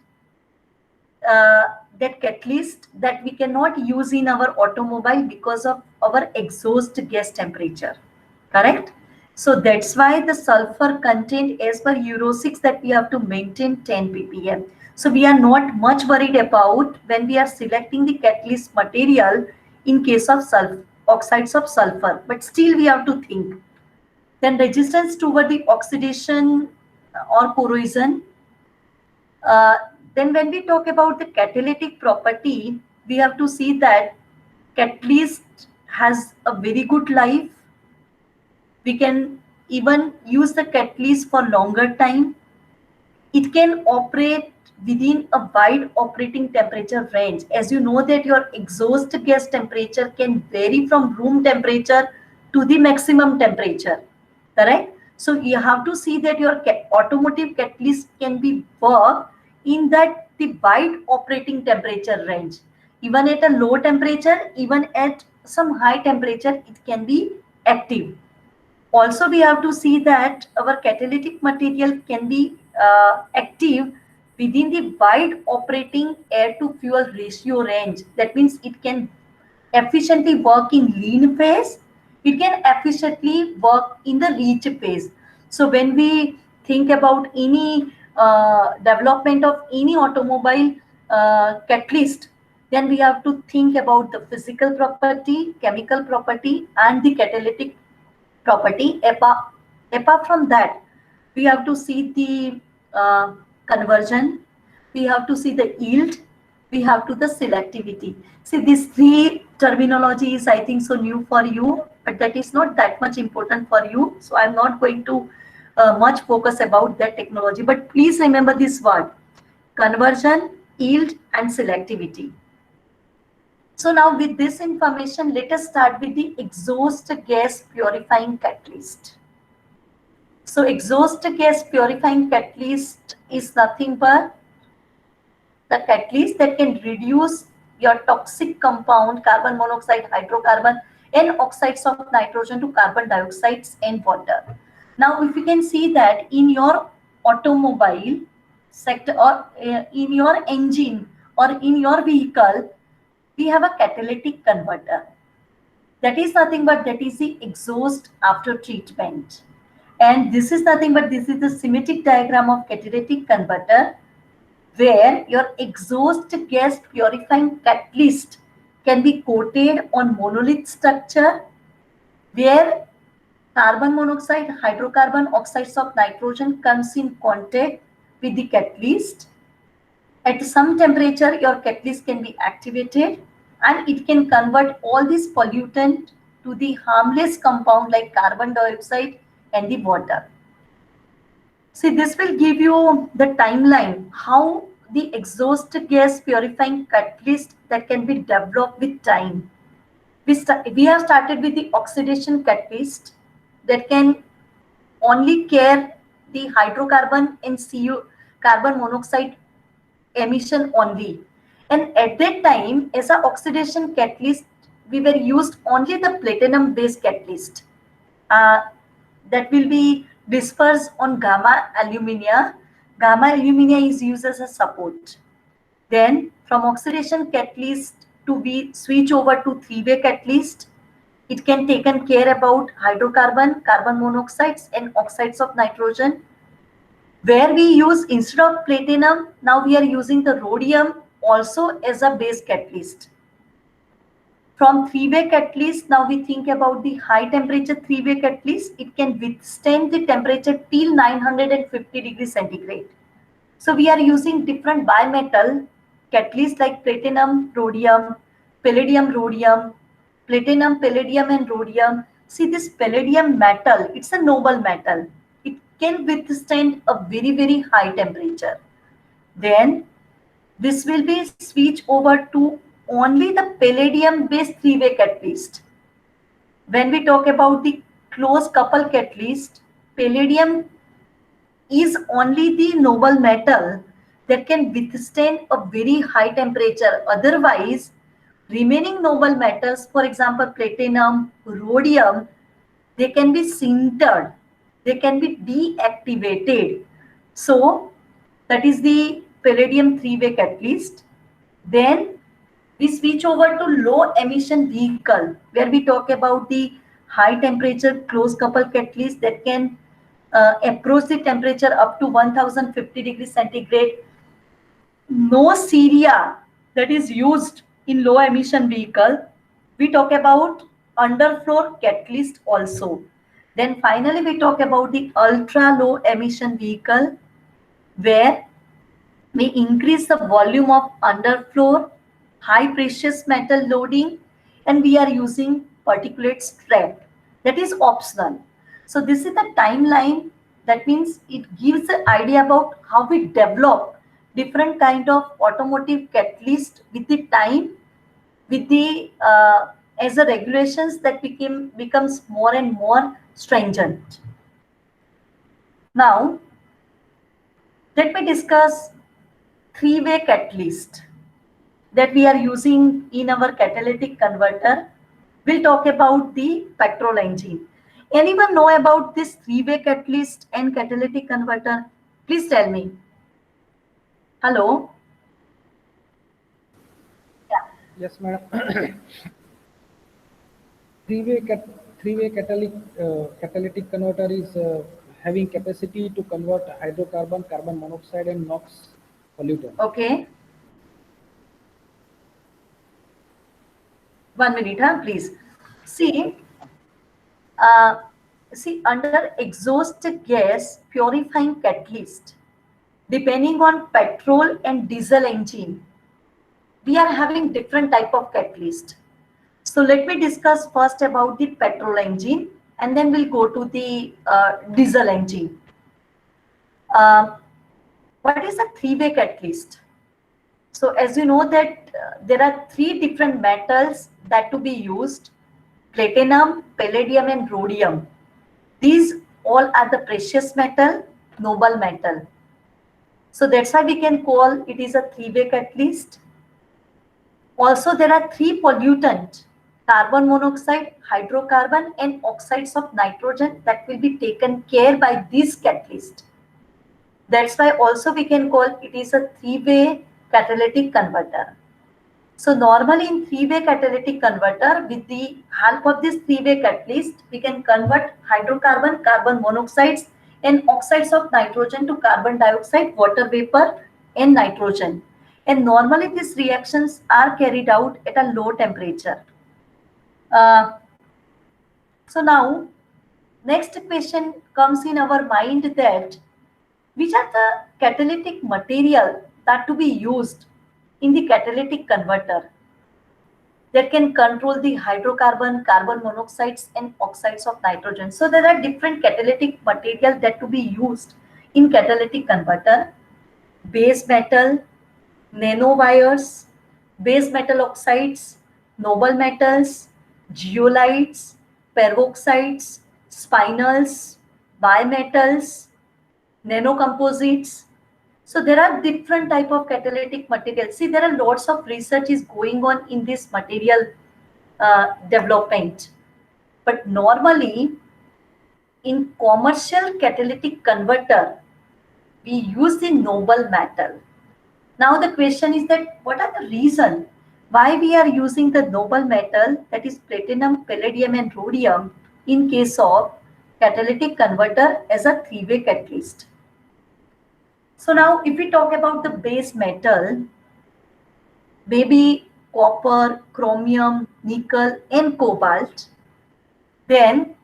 that catalyst that we cannot use in our automobile because of our exhaust gas temperature, correct? So that's why the sulfur content as per Euro 6 that we have to maintain 10 ppm. So we are not much worried about when we are selecting the catalyst material in case of oxides of sulfur, but still we have to think. Then resistance toward the oxidation or corrosion. Then when we talk about the catalytic property, we have to see that catalyst has a very good life. We can even use the catalyst for longer time. It can operate within a wide operating temperature range. As you know that your exhaust gas temperature can vary from room temperature to the maximum temperature, correct? So you have to see that your automotive catalyst can be worked in that the wide operating temperature range. Even at a low temperature, even at some high temperature, it can be active. Also, we have to see that our catalytic material can be active within the wide operating air to fuel ratio range. That means it can efficiently work in lean phase. It can efficiently work in the reach phase. So when we think about any development of any automobile catalyst, then we have to think about the physical property, chemical property, and the catalytic property. Apart from that, we have to see the conversion, we have to see the yield, we have to the selectivity. See, these three terminology is, I think, so new for you, but that is not that much important for you. So I'm not going to much focus about that technology, but please remember this word: conversion, yield, and selectivity. So now with this information, let us start with the exhaust gas purifying catalyst. So exhaust gas purifying catalyst is nothing but the catalyst that can reduce your toxic compound, carbon monoxide, hydrocarbon, and oxides of nitrogen to carbon dioxide and water. Now, if you can see that in your automobile sector or in your engine or in your vehicle, we have a catalytic converter. That is nothing but that is the exhaust after treatment. And this is nothing but this is the schematic diagram of catalytic converter, where your exhaust gas purifying catalyst can be coated on monolith structure, where carbon monoxide, hydrocarbon, oxides of nitrogen comes in contact with the catalyst. At some temperature, your catalyst can be activated and it can convert all these pollutant to the harmless compound like carbon dioxide and the water. See, this will give you the timeline how the exhaust gas purifying catalyst that can be developed with time. We have started with the oxidation catalyst that can only care the hydrocarbon and CO, carbon monoxide emission only. And at that time, as an oxidation catalyst, we were used only the platinum based catalyst that will be dispersed on gamma alumina. Gamma alumina is used as a support. Then from oxidation catalyst to be switch over to three-way catalyst, it can taken care about hydrocarbon, carbon monoxides and oxides of nitrogen. Where we use instead of platinum, now we are using the rhodium also as a base catalyst. From three-way catalyst, now we think about the high temperature three-way catalyst. It can withstand the temperature till 950 degrees centigrade. So we are using different bimetal catalysts like platinum, rhodium, palladium, rhodium, platinum, palladium and rhodium. See this palladium metal, it's a noble metal. It can withstand a very, very high temperature. Then this will be switched over to only the palladium based three-way catalyst. When we talk about the close couple catalyst, palladium is only the noble metal that can withstand a very high temperature. Otherwise, remaining noble metals, for example, platinum, rhodium, they can be sintered, they can be deactivated. So that is the palladium three-way catalyst. Then we switch over to low emission vehicle where we talk about the high temperature close couple catalyst that can approach the temperature up to 1050 degrees centigrade. No Syria that is used in low emission vehicle. We talk about underfloor catalyst also. Then finally we talk about the ultra low emission vehicle where we increase the volume of underfloor, high precious metal loading, and we are using particulate strap. That is optional. So this is the timeline. That means it gives an idea about how we develop different kind of automotive catalyst with the time, with the as the regulations that becomes more and more stringent. Now, let me discuss three-way catalyst that we are using in our catalytic converter. We'll talk about the petrol engine. Anyone know about this three-way catalyst and catalytic converter? Please tell me. Hello? Yeah. Yes, madam. Three-way catalytic converter is having capacity to convert hydrocarbon, carbon monoxide, and NOx pollutant. Okay. 1 minute, huh, please. See, under exhaust gas purifying catalyst, depending on petrol and diesel engine, we are having different type of catalyst. So let me discuss first about the petrol engine and then we'll go to the diesel engine. What is a three-way catalyst? So as you know that there are three different metals that to be used: platinum, palladium and rhodium. These all are the precious metal, noble metal. So that's why we can call it is a three-way catalyst. Also there are three pollutants: carbon monoxide, hydrocarbon and oxides of nitrogen that will be taken care by this catalyst. That's why also we can call it is a three-way catalytic converter. So normally in three-way catalytic converter, with the help of this three-way catalyst, we can convert hydrocarbon, carbon monoxides and oxides of nitrogen to carbon dioxide, water vapor and nitrogen. And normally these reactions are carried out at a low temperature. So now next question comes in our mind that which are the catalytic material that to be used in the catalytic converter that can control the hydrocarbon, carbon monoxides and oxides of nitrogen. So there are different catalytic material that to be used in catalytic converter: base metal, nanowires, base metal oxides, noble metals, zeolites, peroxides, spinels, bimetals, nanocomposites. So there are different type of catalytic materials. See, there are lots of research is going on in this material development. But normally in commercial catalytic converter, we use the noble metal. Now the question is that what are the reason why we are using the noble metal, that is platinum, palladium and rhodium, in case of catalytic converter as a three-way catalyst. So now if we talk about the base metal, maybe copper, chromium, nickel and cobalt, then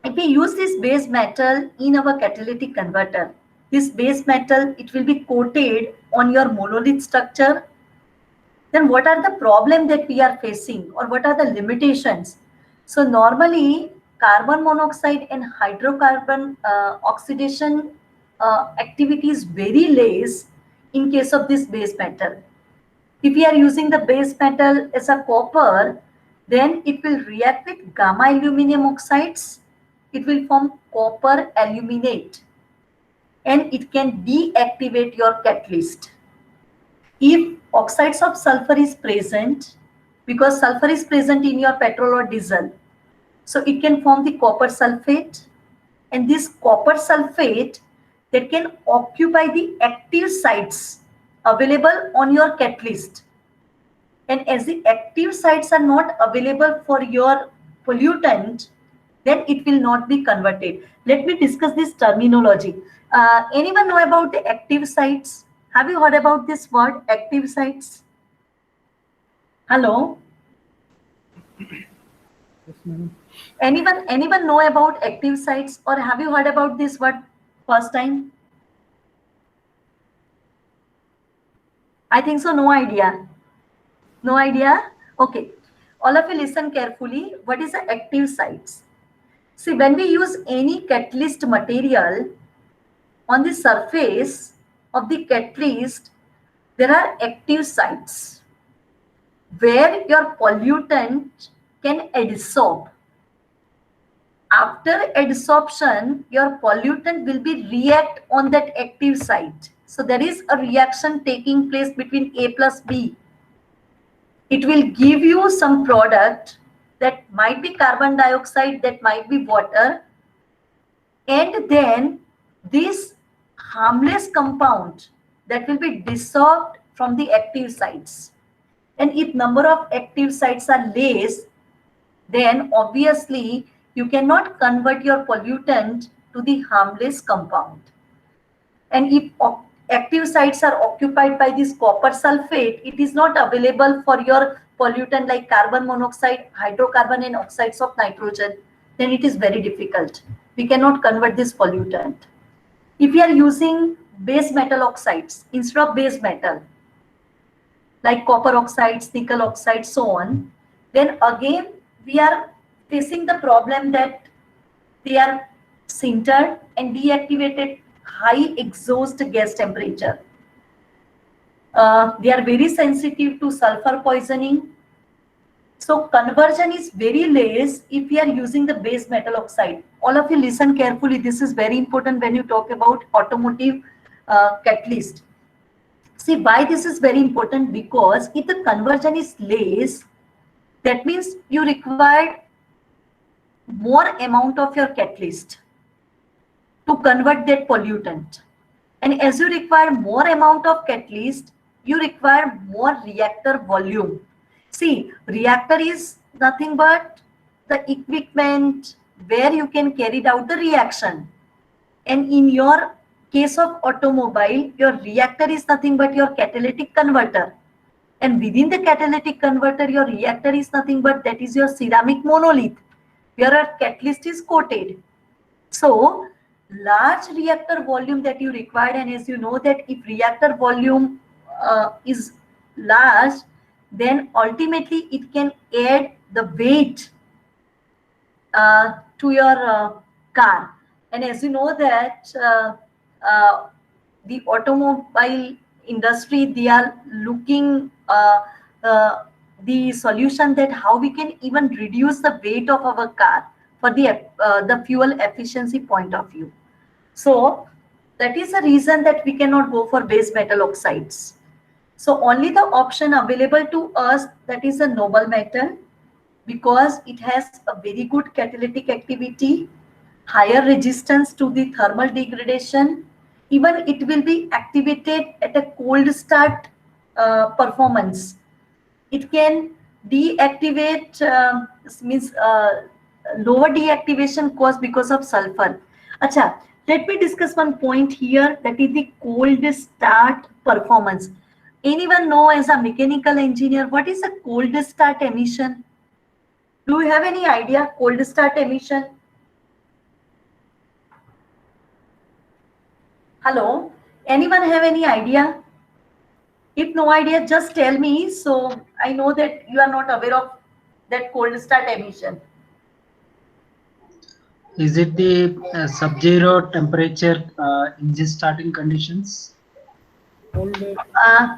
if we use this base metal in our catalytic converter, this base metal, it will be coated on your monolith structure, then what are the problems that we are facing, or what are the limitations? So normally carbon monoxide and hydrocarbon oxidation activity is very less in case of this base metal. If we are using the base metal as a copper, then it will react with gamma aluminum oxides. It will form copper aluminate and it can deactivate your catalyst. If oxides of sulfur is present, because sulfur is present in your petrol or diesel, so it can form the copper sulfate, and this copper sulfate that can occupy the active sites available on your catalyst. And as the active sites are not available for your pollutant, then it will not be converted. Let me discuss this terminology. Anyone know about the active sites? Have you heard about this word, active sites? Hello? Yes, madam. Anyone know about active sites, or have you heard about this word first time? I think so, no idea. No idea? Okay. All of you listen carefully. What is the active sites? See, when we use any catalyst material, on the surface of the catalyst, there are active sites where your pollutant can adsorb. After adsorption, your pollutant will be react on that active site. So there is a reaction taking place between A plus B. It will give you some product that might be carbon dioxide, that might be water, and then this harmless compound that will be dissolved from the active sites. And if number of active sites are less, then obviously you cannot convert your pollutant to the harmless compound. And if active sites are occupied by this copper sulfate, it is not available for your pollutant like carbon monoxide, hydrocarbon and oxides of nitrogen, then it is very difficult. We cannot convert this pollutant. If we are using base metal oxides instead of base metal, like copper oxides, nickel oxides, so on, then again we are facing the problem that they are sintered and deactivated high exhaust gas temperature. They are very sensitive to sulfur poisoning. So conversion is very less if we are using the base metal oxide. All of you listen carefully. This is very important when you talk about automotive catalyst. See why this is very important, because if the conversion is less, that means you require more amount of your catalyst to convert that pollutant. And as you require more amount of catalyst, you require more reactor volume. See, reactor is nothing but the equipment where you can carry out the reaction. And in your case of automobile, your reactor is nothing but your catalytic converter. And within the catalytic converter, your reactor is nothing but that is your ceramic monolith, where a catalyst is coated. So large reactor volume that you require, and as you know that if reactor volume is large, then ultimately it can add the weight to your car. And as you know that the automobile industry, they are looking the solution that how we can even reduce the weight of our car for the fuel efficiency point of view. So that is the reason that we cannot go for base metal oxides. So only the option available to us, that is a noble metal, because it has a very good catalytic activity, higher resistance to the thermal degradation. Even it will be activated at a cold start performance. It can deactivate, means lower deactivation cost because of sulfur. Acha, let me discuss one point here, that is the cold start performance. Anyone know as a mechanical engineer what is a cold start emission? Do you have any idea cold start emission? Hello, anyone have any idea? If no idea, just tell me, so I know that you are not aware of that cold start emission. Is it the sub-zero temperature engine starting conditions? Cold, Uh,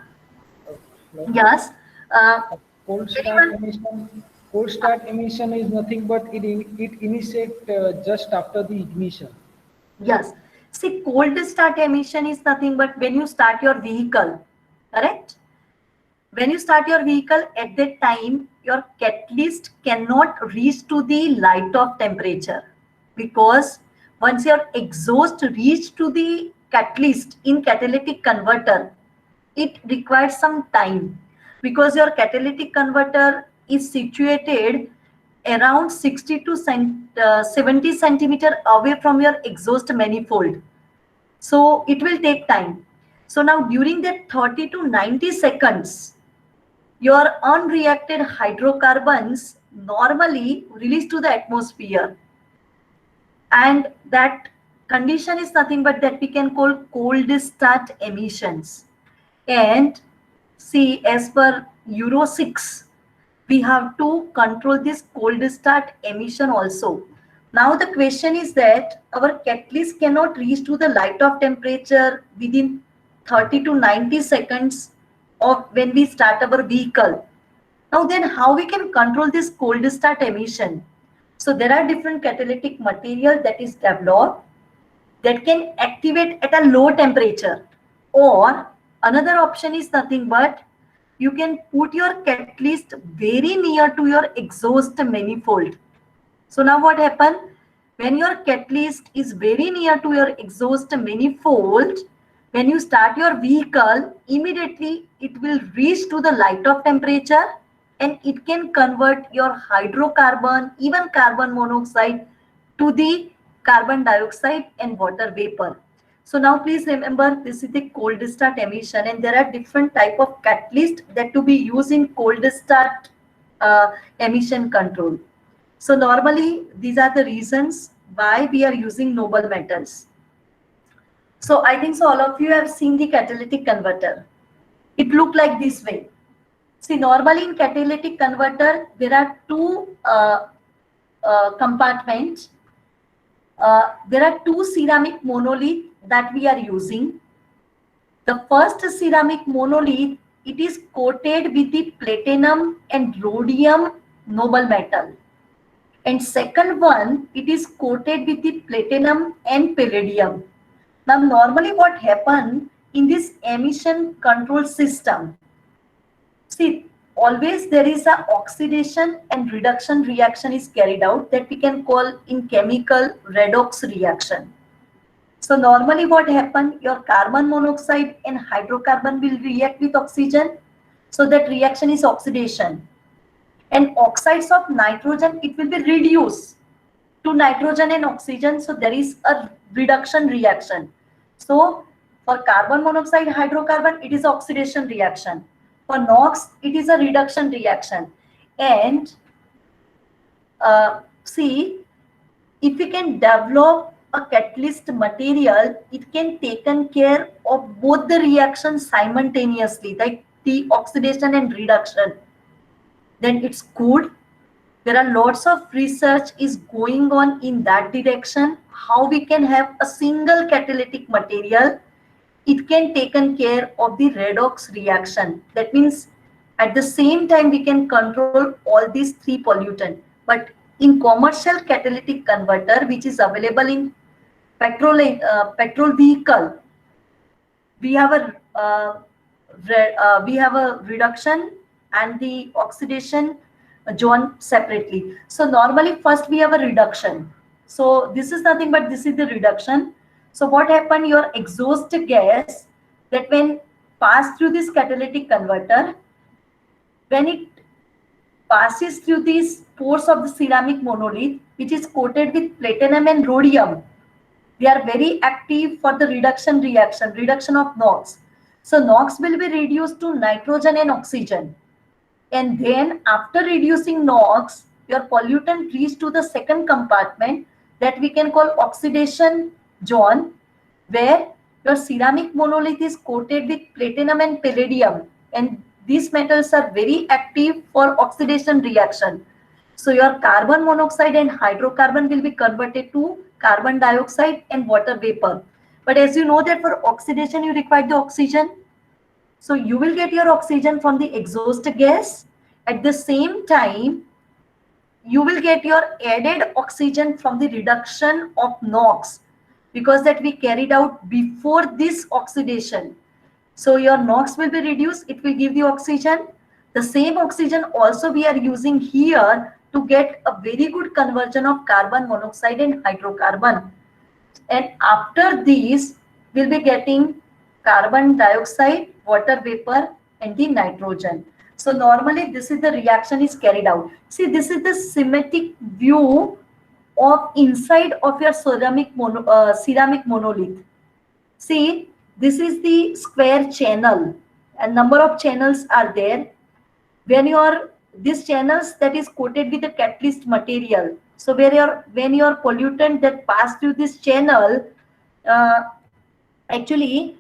no. yes. Uh, Cold start anyone? emission. Cold start emission is nothing but it initiate just after the ignition. Yes. See, cold start emission is nothing but when you start your vehicle, correct? When you start your vehicle, at that time, your catalyst cannot reach to the light of temperature, because once your exhaust reach to the catalyst in catalytic converter, it requires some time, because your catalytic converter is situated around 60 to 70 centimeter away from your exhaust manifold. So it will take time. So now during that 30 to 90 seconds, your unreacted hydrocarbons normally release to the atmosphere, and that condition is nothing but that we can call cold start emissions. And see, as per Euro 6, we have to control this cold start emission also. Now the question is that our catalyst cannot reach to the light of temperature within 30 to 90 seconds of when we start our vehicle. Now then, how we can control this cold start emission? So there are different catalytic material that is developed that can activate at a low temperature, or another option is nothing but you can put your catalyst very near to your exhaust manifold. So now what happen, when your catalyst is very near to your exhaust manifold, when you start your vehicle, immediately it will reach to the light of temperature, and it can convert your hydrocarbon, even carbon monoxide, to the carbon dioxide and water vapor. So now please remember, this is the cold start emission, and there are different type of catalyst that to be used in cold start emission control. So normally these are the reasons why we are using noble metals. So I think so all of you have seen the catalytic converter. It look like this way. See, normally in catalytic converter there are two compartments. There are two ceramic monolith that we are using. The first ceramic monolith, it is coated with the platinum and rhodium noble metal. And second one, it is coated with the platinum and palladium. Now, normally what happens in this emission control system, see, always there is a oxidation and reduction reaction is carried out that we can call in chemical redox reaction. So normally what happens, your carbon monoxide and hydrocarbon will react with oxygen. So that reaction is oxidation. And oxides of nitrogen, it will be reduced to nitrogen and oxygen. So there is a reduction reaction. So for carbon monoxide, hydrocarbon, it is oxidation reaction. For NOx, it is a reduction reaction. And see, if we can develop a catalyst material, it can taken care of both the reactions simultaneously, like the oxidation and reduction. Then it's good. There are lots of research is going on in that direction, how we can have a single catalytic material, it can taken care of the redox reaction. That means at the same time we can control all these three pollutants. But in commercial catalytic converter, which is available in petrol vehicle, we have a reduction and the oxidation zone separately. So normally first we have a reduction. So this is nothing but this is the reduction. So what happened, your exhaust gas that when pass through this catalytic converter, when it passes through these pores of the ceramic monolith, which is coated with platinum and rhodium, they are very active for the reduction reaction, reduction of NOx. So NOx will be reduced to nitrogen and oxygen. And then after reducing NOx, your pollutant reach to the second compartment that we can call oxidation zone, where your ceramic monolith is coated with platinum and palladium, and these metals are very active for oxidation reaction. So your carbon monoxide and hydrocarbon will be converted to carbon dioxide and water vapor. But as you know that for oxidation you require the oxygen. So you will get your oxygen from the exhaust gas. At the same time, you will get your added oxygen from the reduction of NOx, because that we carried out before this oxidation. So your NOx will be reduced, it will give the oxygen. The same oxygen also we are using here to get a very good conversion of carbon monoxide and hydrocarbon. And after these, we'll be getting carbon dioxide, water vapor, and the nitrogen. So normally this is the reaction is carried out. See, this is the schematic view of inside of your ceramic monolith. See, this is the square channel, and number of channels are there. When your these channels that is coated with a catalyst material, so when your pollutant that pass through this channel, uh, actually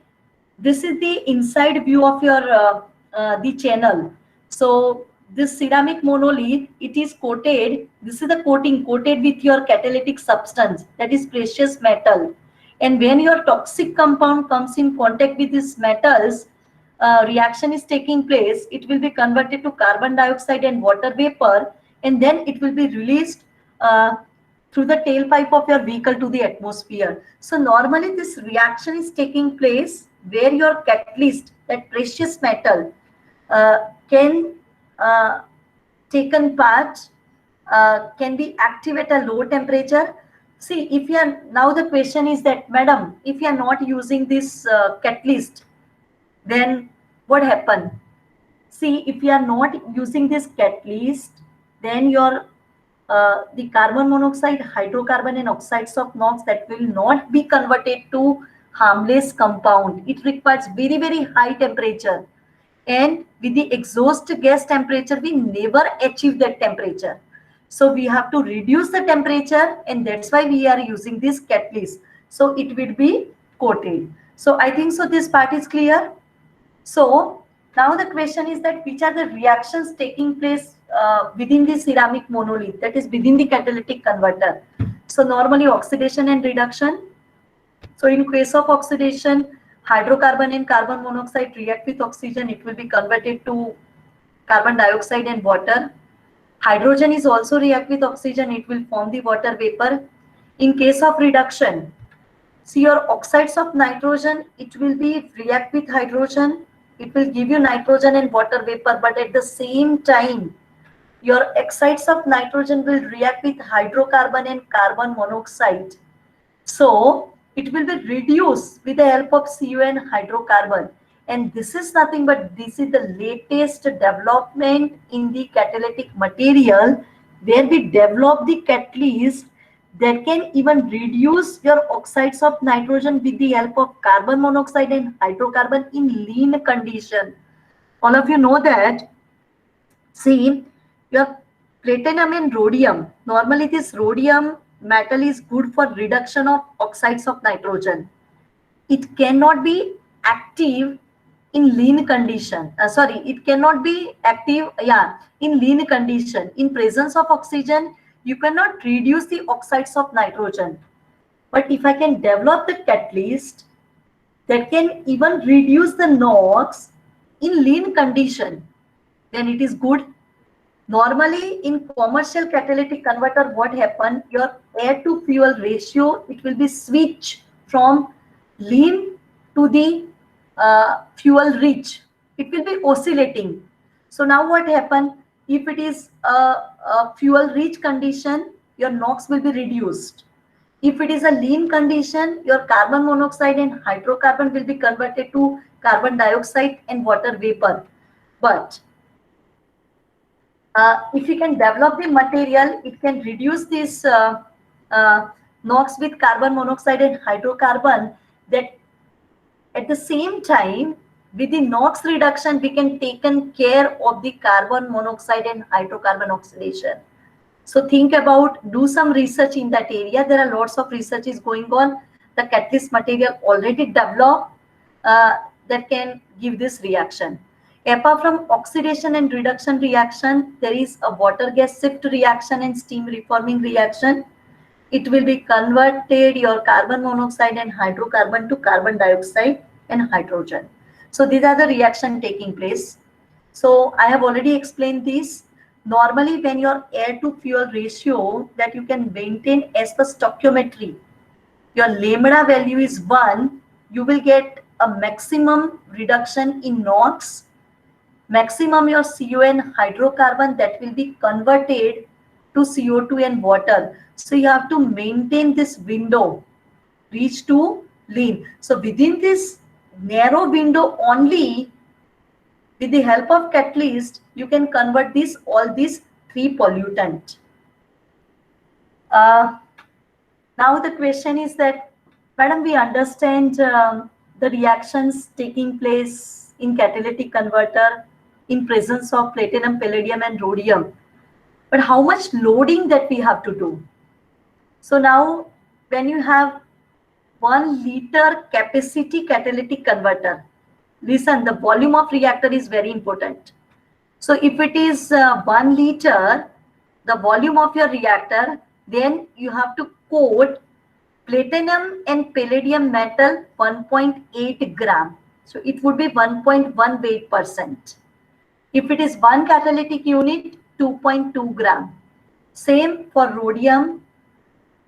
this is the inside view of your the channel. So this ceramic monolith, it is coated, this is the coating coated with your catalytic substance, that is precious metal. And when your toxic compound comes in contact with these metals, reaction is taking place, it will be converted to carbon dioxide and water vapor, and then it will be released through the tailpipe of your vehicle to the atmosphere. So normally this reaction is taking place where your catalyst, that precious metal, can taken part, can be active at a low temperature. See, if you are, now the question is that, madam, if you are not using this catalyst, then what happen? See, if you are not using this catalyst, then your the carbon monoxide, hydrocarbon, and oxides of NOx, that will not be converted to harmless compound. It requires very, very high temperature. And with the exhaust gas temperature, we never achieve that temperature. So we have to reduce the temperature, and that's why we are using this catalyst. So it will be coated. So I think so this part is clear. So now the question is that which are the reactions taking place within the ceramic monolith, that is within the catalytic converter. So normally oxidation and reduction. So in case of oxidation, hydrocarbon and carbon monoxide react with oxygen, it will be converted to carbon dioxide and water. Hydrogen is also react with oxygen, it will form the water vapor. In case of reduction, see your oxides of nitrogen, it will be react with hydrogen, it will give you nitrogen and water vapor, but at the same time, your oxides of nitrogen will react with hydrocarbon and carbon monoxide. So it will be reduced with the help of Cu and hydrocarbon. And this is nothing but this is the latest development in the catalytic material, where we develop the catalyst that can even reduce your oxides of nitrogen with the help of carbon monoxide and hydrocarbon in lean condition. All of you know that. See, your platinum and rhodium, normally this rhodium metal is good for reduction of oxides of nitrogen. It cannot be active in lean condition. It cannot be active, in lean condition. In presence of oxygen, you cannot reduce the oxides of nitrogen. But if I can develop the catalyst that can even reduce the NOx in lean condition, then it is good. Normally in commercial catalytic converter, what happen, your air to fuel ratio, it will be switched from lean to the fuel rich. It will be oscillating. So now what happen, if it is a fuel rich condition, your NOx will be reduced. If it is a lean condition, your carbon monoxide and hydrocarbon will be converted to carbon dioxide and water vapor. But if you can develop the material, it can reduce this NOx with carbon monoxide and hydrocarbon, that at the same time, with the NOx reduction, we can taken care of the carbon monoxide and hydrocarbon oxidation. So think about, do some research in that area. There are lots of research is going on. the catalyst material already developed that can give this reaction. Apart from oxidation and reduction reaction, there is a water gas shift reaction and steam reforming reaction. It will be converted your carbon monoxide and hydrocarbon to carbon dioxide and hydrogen. So these are the reaction taking place. So I have already explained this. Normally, when your air to fuel ratio that you can maintain as per stoichiometry, your lambda value is 1, you will get a maximum reduction in NOx, maximum your CO and hydrocarbon that will be converted to CO2 and water. So you have to maintain this window, reach to lean. So within this narrow window only, with the help of catalyst, you can convert all these 3 pollutant. Now the question is that, madam, we understand the reactions taking place in catalytic converter in presence of platinum, palladium and rhodium. But how much loading that we have to do? So now when you have 1 liter capacity catalytic converter, listen, the volume of reactor is very important. So if it is 1 liter, the volume of your reactor, then you have to coat platinum and palladium metal 1.8 gram. So it would be 1.1 weight%. If it is 1 catalytic unit, 2.2 gram. Same for rhodium,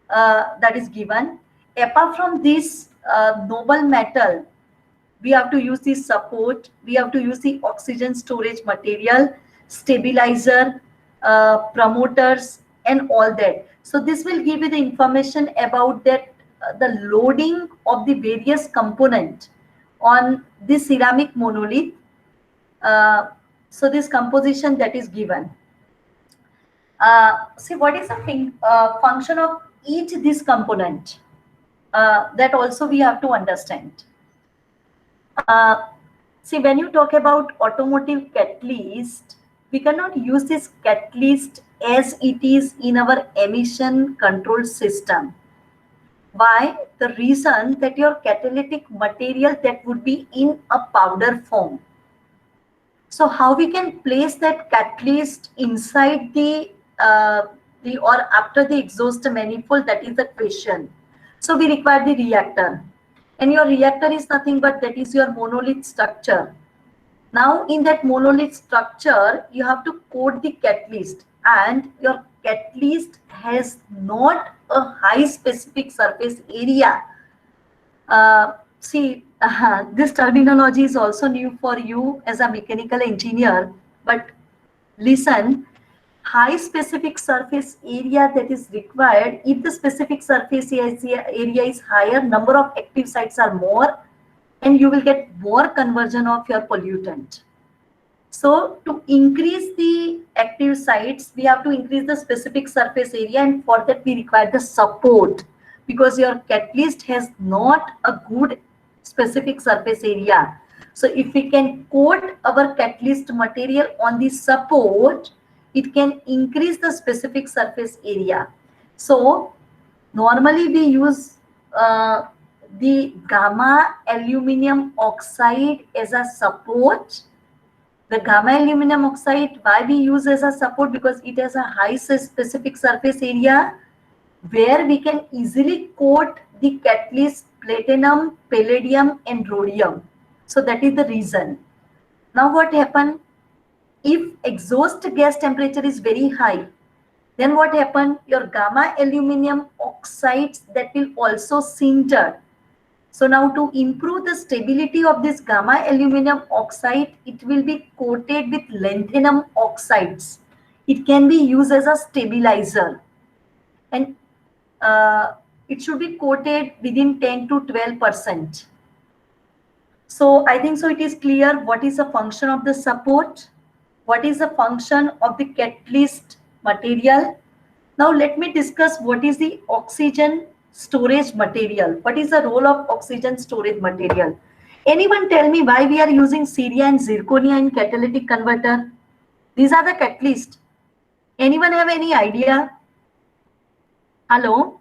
that is given. Apart from this noble metal, we have to use the support, we have to use the oxygen storage material, stabilizer, promoters and all that. So this will give you the information about that the loading of the various component on the ceramic monolith. So this composition that is given. See, what is the function of each this component? That also we have to understand. See, when you talk about automotive catalyst, we cannot use this catalyst as it is in our emission control system. Why? The reason that your catalytic material that would be in a powder form. So how we can place that catalyst inside the or after the exhaust manifold, that is the question. So we require the reactor. And your reactor is nothing but that is your monolith structure. Now in that monolith structure, you have to coat the catalyst, and your catalyst has not a high specific surface area. This terminology is also new for you as a mechanical engineer, but listen, high specific surface area that is required, if the specific surface area is higher, number of active sites are more, and you will get more conversion of your pollutant. So to increase the active sites, we have to increase the specific surface area, and for that we require the support, because your catalyst has not a good specific surface area. So if we can coat our catalyst material on the support, it can increase the specific surface area. So normally we use the gamma aluminum oxide as a support. The gamma aluminum oxide, why we use as a support? Because it has a high specific surface area where we can easily coat the catalyst platinum, palladium and rhodium. So that is the reason. Now what happens? If exhaust gas temperature is very high, then what happens? Your gamma aluminum oxides that will also sinter. So now to improve the stability of this gamma aluminum oxide, it will be coated with lanthanum oxides. It can be used as a stabilizer, and it should be coated within 10 to 12%. So I think so it is clear what is the function of the support, what is the function of the catalyst material. Now let me discuss what is the oxygen storage material. What is the role of oxygen storage material? Anyone tell me why we are using ceria and zirconia in catalytic converter? These are the catalyst. Anyone have any idea? Hello?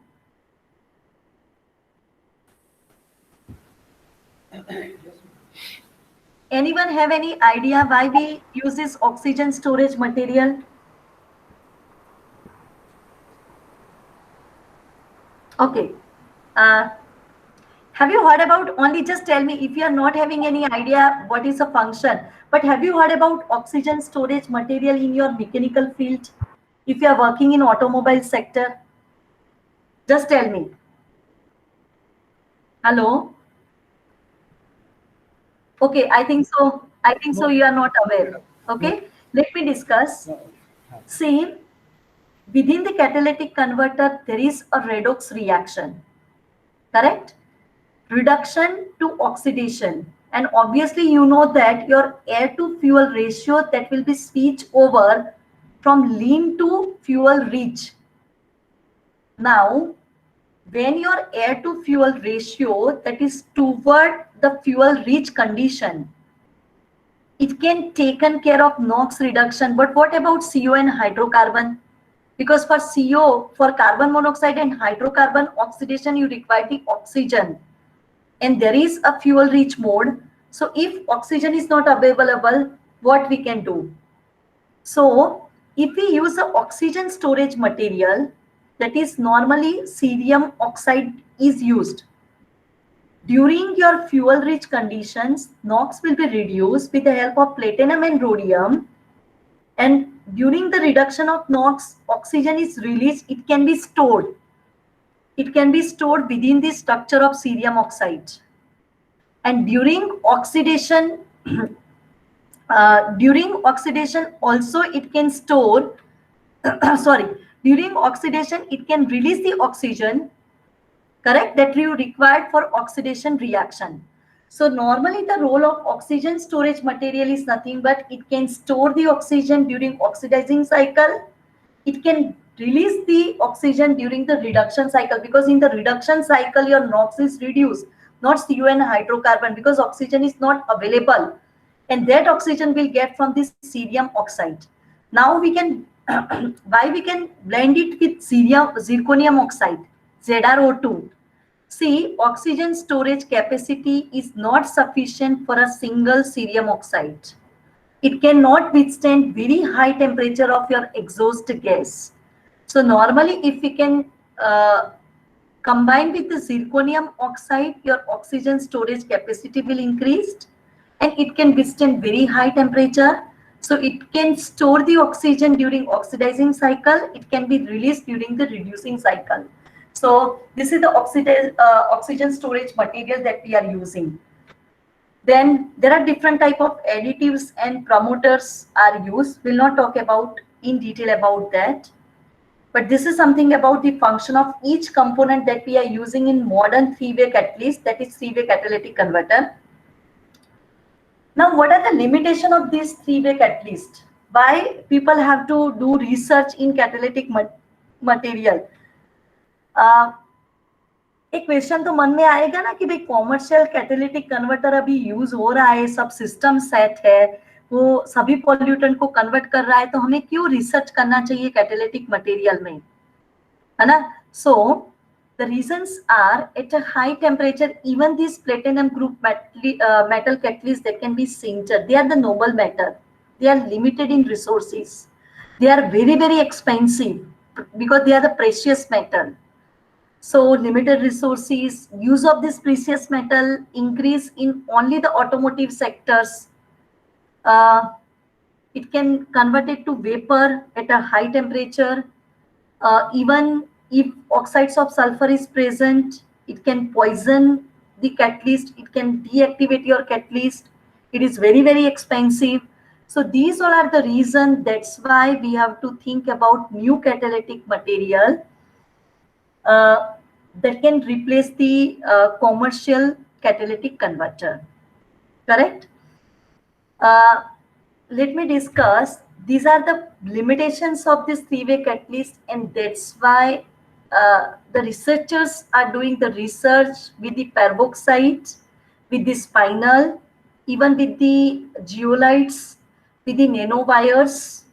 Anyone have any idea why we use this oxygen storage material? Okay. Have you heard about, only just tell me if you are not having any idea what is a function, but have you heard about oxygen storage material in your mechanical field? If you are working in automobile sector, just tell me. Hello? Okay, I think so. I think so you are not aware. Okay, let me discuss. See, within the catalytic converter, there is a redox reaction, correct? Reduction to oxidation. And obviously, you know that your air to fuel ratio that will be switched over from lean to fuel rich. Now, when your air to fuel ratio that is toward the fuel rich condition, it can taken care of NOx reduction. But what about CO and hydrocarbon? Because for CO, for carbon monoxide and hydrocarbon oxidation, you require the oxygen. And there is a fuel rich mode. So if oxygen is not available, what we can do? So if we use the oxygen storage material, that is normally cerium oxide is used. During your fuel rich conditions, NOx will be reduced with the help of platinum and rhodium. And during the reduction of NOx, oxygen is released. It can be stored. It can be stored within the structure of cerium oxide. And during oxidation, also it can store, sorry, during oxidation, it can release the oxygen, correct, that you required for oxidation reaction. So normally the role of oxygen storage material is nothing but it can store the oxygen during oxidizing cycle. It can release the oxygen during the reduction cycle, because in the reduction cycle your NOx is reduced, not CO and hydrocarbon, because oxygen is not available. And that oxygen will get from this cerium oxide. Now we can, why we can blend it with zirconium oxide, ZrO2. See, oxygen storage capacity is not sufficient for a single cerium oxide. It cannot withstand very high temperature of your exhaust gas. So normally if we can combine with the zirconium oxide, your oxygen storage capacity will increase and it can withstand very high temperature. So it can store the oxygen during oxidizing cycle. It can be released during the reducing cycle. So this is the oxygen storage material that we are using. Then there are different type of additives and promoters are used. We'll not talk about in detail about that. But this is something about the function of each component that we are using in modern three-way catalyst, that is three-way catalytic converter. Now, what are the limitations of this three-way catalyst? Why people have to do research in catalytic material? एक question तो मन में आएगा ना कि भाई commercial catalytic converter अभी use हो रहा है, सब सिस्टम सेट है, वो सभी पॉल्यूटेंट को कन्वर्ट कर रहा है, तो हमें क्यों रिसर्च करना चाहिए कैटालिटिक मटेरियल में, है ना? सो the reasons are, at a high temperature, even these platinum group metal catalysts that can be sintered, they are the noble metal. They are limited in resources. They are very, very expensive because they are the precious metal. So limited resources, use of this precious metal increase in only the automotive sectors. It can convert it to vapor at a high temperature. Even if oxides of sulfur is present, it can poison the catalyst. It can deactivate your catalyst. It is very, very expensive. So these all are the reasons. That's why we have to think about new catalytic material that can replace the commercial catalytic converter. Correct? Let me discuss. These are the limitations of this three-way catalyst, and that's why the researchers are doing the research with the peroxide, with the spinel, even with the zeolites, with the nanowires.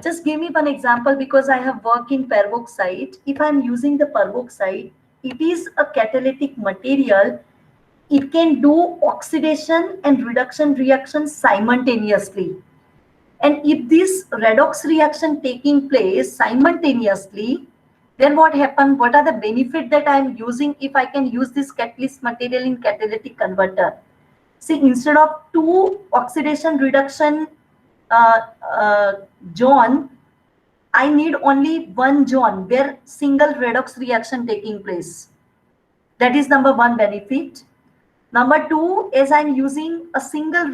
Just give me one example, because I have worked in peroxide. If I'm using the peroxide, it is a catalytic material it can do oxidation and reduction reactions simultaneously. And if this redox reaction taking place simultaneously, then what happen? What are the benefit that I am using if I can use this catalyst material in catalytic converter? See, instead of two oxidation reduction uh, uh, zone, I need only one zone where single redox reaction taking place. That is number one benefit. Number two is I'm using a single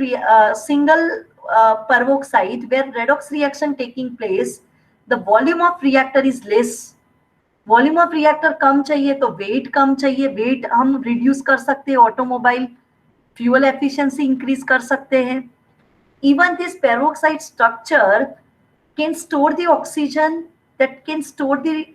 peroxide where redox reaction taking place. The volume of reactor is less. Volume of reactor कम चाहिए तो wait कम चाहिए, wait हम reduce कर सकते हैं, automobile fuel efficiency increase कर सकते हैं. Even this peroxide structure can store the oxygen, that can store the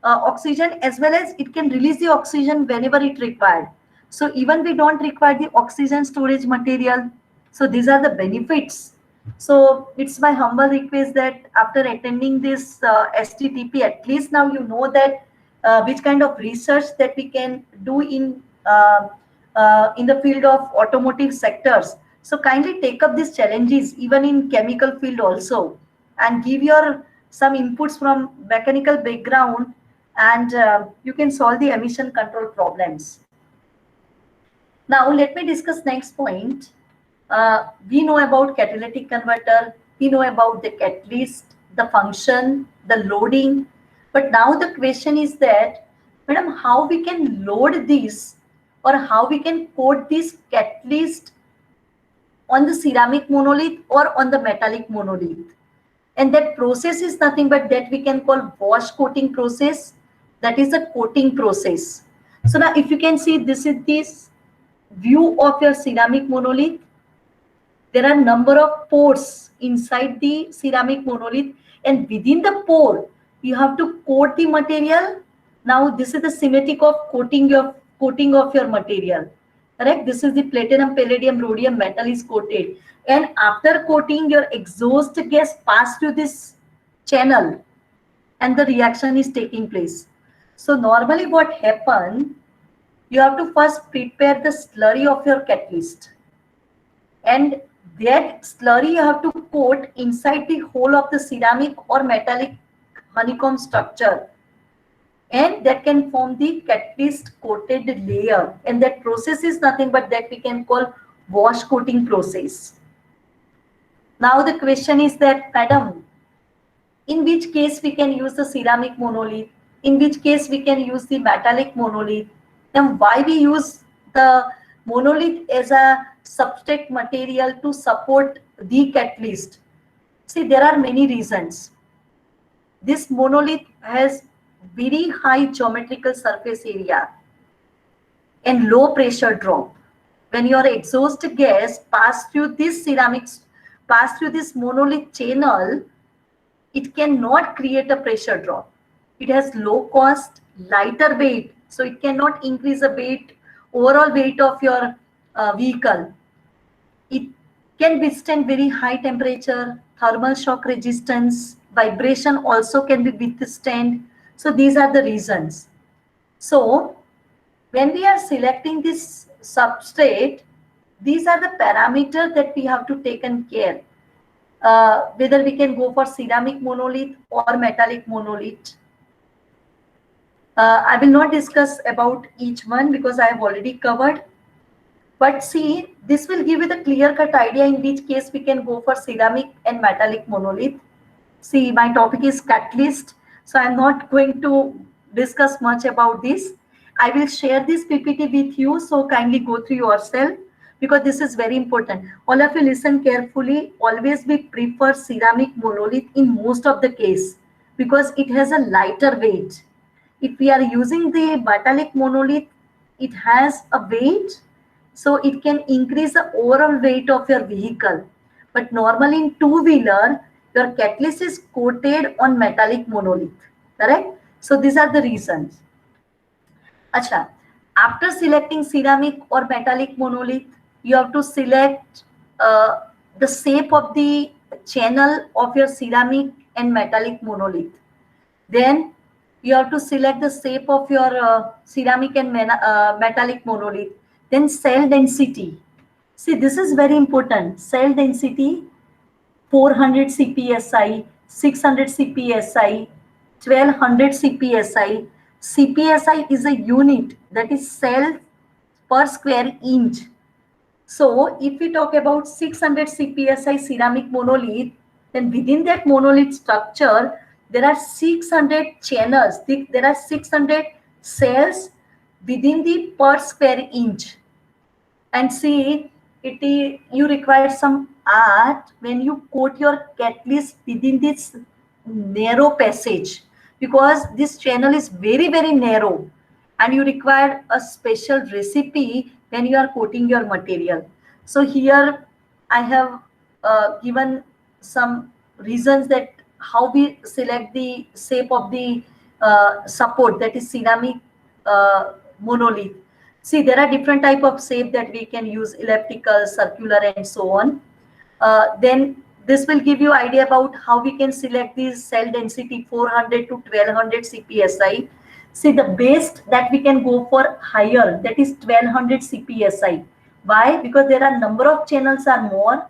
oxygen, as well as it can release the oxygen whenever it required. So even we don't require the oxygen storage material. So these are the benefits. So it's my humble request that after attending this STTP, at least now you know that which kind of research that we can do in the field of automotive sectors. So kindly take up these challenges even in chemical field also, and give your some inputs from mechanical background, and you can solve the emission control problems. Now let me discuss next point. We know about catalytic converter, we know about the catalyst, the function, the loading. But now the question is that, madam, how we can load this, or how we can coat this catalyst on the ceramic monolith or on the metallic monolith? And that process is nothing but that we can call wash coating process. That is a coating process. So now if you can see, this is this view of your ceramic monolith. There are number of pores inside the ceramic monolith, and within the pore you have to coat the material. Now this is the schematic of coating of your material, correct? This is the platinum, palladium, rhodium metal is coated, and after coating, your exhaust gas pass through this channel and the reaction is taking place. So normally what happen, you have to first prepare the slurry of your catalyst, and that slurry you have to coat inside the hole of the ceramic or metallic honeycomb structure, and that can form the catalyst coated layer, and that process is nothing but that we can call wash coating process. Now the question is that, madam, in which case we can use the ceramic monolith, in which case we can use the metallic monolith, and why we use the monolith as a substrate material to support the catalyst? See, there are many reasons. This monolith has very high geometrical surface area and low pressure drop. When your exhaust gas pass through this ceramics, pass through this monolith channel, it cannot create a pressure drop. It has low cost, lighter weight, so it cannot increase the weight, overall weight of your vehicle. It can withstand very high temperature, thermal shock resistance, vibration also can be withstand. So these are the reasons. So when we are selecting this substrate, these are the parameters that we have to take care. Whether we can go for ceramic monolith or metallic monolith. I will not discuss about each one because I have already covered. But see, this will give you the clear-cut idea in which case we can go for ceramic and metallic monolith. See, my topic is catalyst, so I'm not going to discuss much about this. I will share this PPT with you, so kindly go through yourself because this is very important. All of you listen carefully. Always we prefer ceramic monolith in most of the case because it has a lighter weight. If we are using the metallic monolith, it has a weight, so it can increase the overall weight of your vehicle. But normally in two-wheeler, your catalyst is coated on metallic monolith, correct? So these are the reasons. Acha, after selecting ceramic or metallic monolith, you have to select the shape of the channel of your ceramic and metallic monolith. Then You have to select the shape of your ceramic and metallic monolith. Then cell density. See, this is very important. Cell density, 400 CPSI, 600 CPSI, 1200 CPSI. CPSI is a unit, that is cell per square inch. So if we talk about 600 CPSI ceramic monolith, then within that monolith structure, there are 600 channels. There are 600 cells within the per square inch. And see, you require some art when you coat your catalyst within this narrow passage, because this channel is very, very narrow, and you require a special recipe when you are coating your material. So here I have given some reasons that how we select the shape of the support, that is ceramic monolith. See, there are different type of shape that we can use: elliptical, circular, and so on. Then this will give you idea about how we can select these cell density 400 to 1200 CPSI. See, the best that we can go for higher, that is 1200 CPSI. Why? Because there are number of channels are more.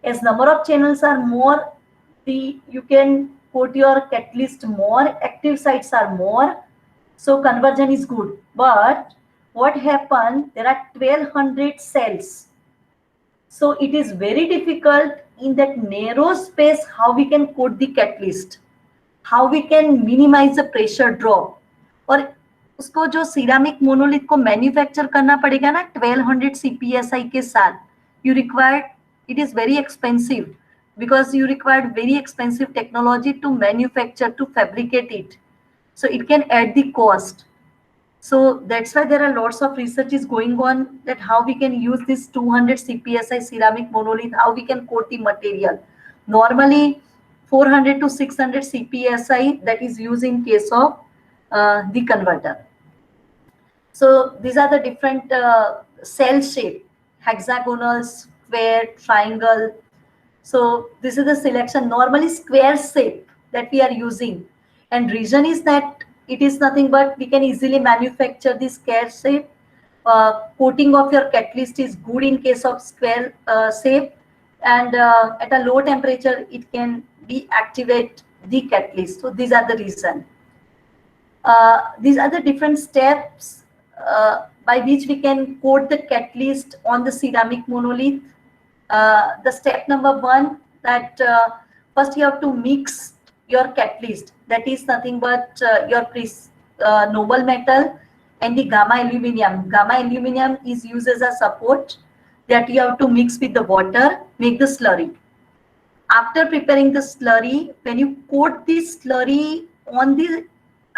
As number of channels are more, you can coat your catalyst more, active sites are more, so conversion is good. But what happened, there are 1200 cells, so it is very difficult in that narrow space how we can coat the catalyst, how we can minimize the pressure drop. और उसको जो ceramic monolith को manufacture करना पड़ेगा ना 1200 CPSI के साथ, you require, it is very expensive, because you require very expensive technology to manufacture, to fabricate it, so it can add the cost. So that's why there are lots of research is going on, that how we can use this 200 CPSI ceramic monolith, how we can coat the material. Normally 400 to 600 CPSI that is used in case of the converter. So these are the different cell shape: hexagonal, square, triangle. So this is the selection, normally square shape that we are using, and reason is that it is nothing but we can easily manufacture this square shape. Coating of your catalyst is good in case of square shape, and at a low temperature it can deactivate the catalyst. So these are the reason. These are the different steps by which we can coat the catalyst on the ceramic monolith. The step number 1, that first you have to mix your catalyst, that is nothing but your noble metal and the gamma aluminum. Gamma aluminum is used as a support that you have to mix with the water, make the slurry. After preparing the slurry, when you coat this slurry on the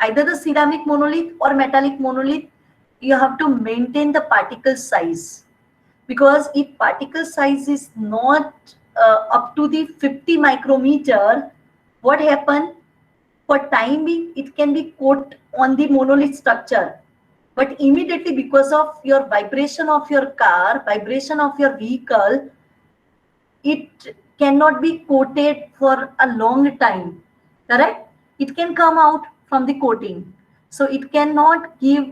either the ceramic monolith or metallic monolith, you have to maintain the particle size, because if particle size is not up to the 50 micrometer, what happen, for time being it can be coat on the monolith structure, but immediately because of your vibration of your car, vibration of your vehicle, it cannot be coated for a long time, correct? It can come out from the coating, so it cannot give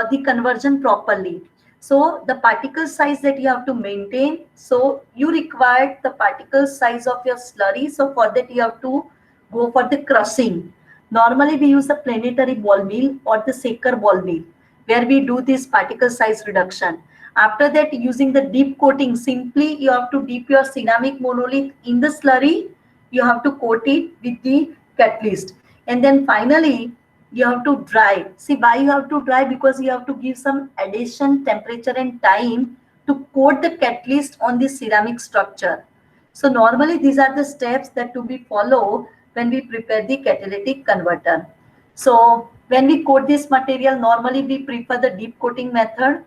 the conversion properly. So the particle size that you have to maintain, so you require the particle size of your slurry, so for that you have to go for the crushing. Normally we use the planetary ball mill or the shaker ball mill, where we do this particle size reduction. After that, using the deep coating, simply you have to dip your ceramic monolith in the slurry, you have to coat it with the catalyst, and then finally you have to dry. See, why you have to dry? Because you have to give some addition temperature and time to coat the catalyst on the ceramic structure. So normally these are the steps that to be followed when we prepare the catalytic converter. So when we coat this material, normally we prefer the deep coating method.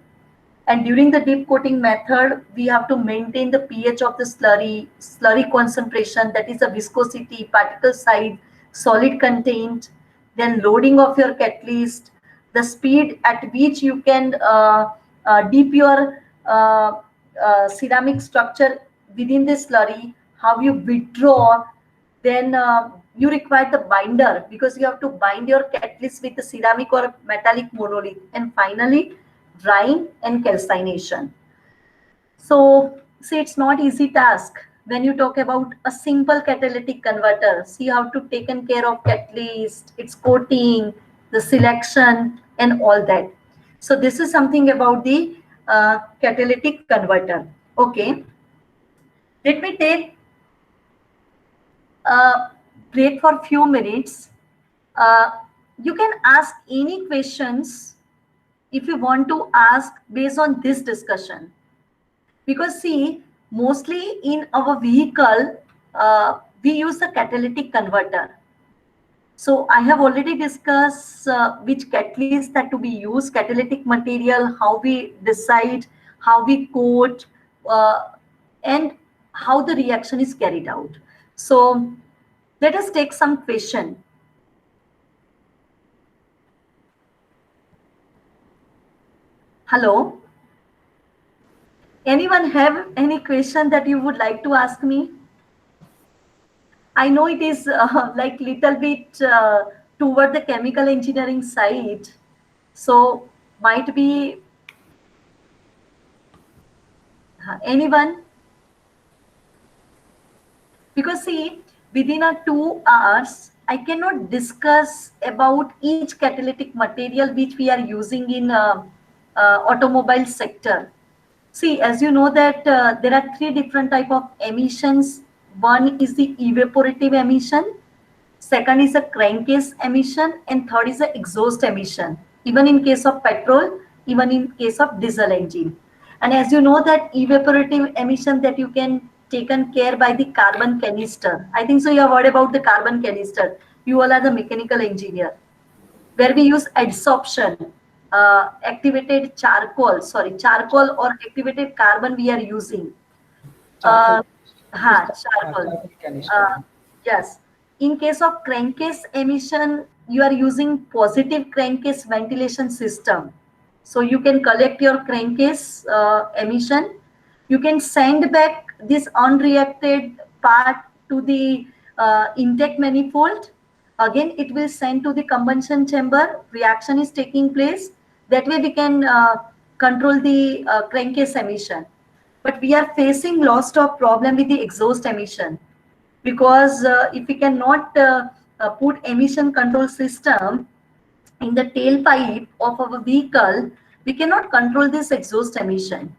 And during the deep coating method, we have to maintain the pH of the slurry concentration, that is the viscosity, particle size, solid content, then loading of your catalyst, the speed at which you can dip your ceramic structure within the slurry, how you withdraw, then you require the binder because you have to bind your catalyst with the ceramic or metallic monolith. And finally, drying and calcination. So see, it's not easy task when you talk about a simple catalytic converter. See, you have to taken care of catalyst, its coating, the selection, and all that. So this is something about the catalytic converter. Okay, let me take a break for few minutes. Uh, you can ask any questions if you want to ask based on this discussion. Because see, mostly in our vehicle, we use a catalytic converter. So I have already discussed which catalyst that to be used, catalytic material, how we decide, how we coat, uh, and how the reaction is carried out. So let us take some question. Hello. Anyone have any question that you would like to ask me? I know it is like little bit toward the chemical engineering side, so might be anyone, because see, within a 2 hours I cannot discuss about each catalytic material which we are using in automobile sector. See, as you know that there are three different type of emissions. One is the evaporative emission, second is a crankcase emission, and third is the exhaust emission, even in case of petrol, even in case of diesel engine. And as you know that evaporative emission that you can taken care by the carbon canister. I think so you have heard about the carbon canister. You all are the mechanical engineer, where we use adsorption, activated charcoal, sorry, charcoal or activated carbon we are using. Charcoal. Uh, Charcoal. Charcoal canister. Yes. In case of crankcase emission, you are using positive crankcase ventilation system. So you can collect your crankcase emission. You can send back this unreacted part to the intake manifold. Again, it will send to the combustion chamber. Reaction is taking place. That way we can control the crankcase emission. But we are facing lots of problem with the exhaust emission, because if we cannot put emission control system in the tailpipe of our vehicle, we cannot control this exhaust emission.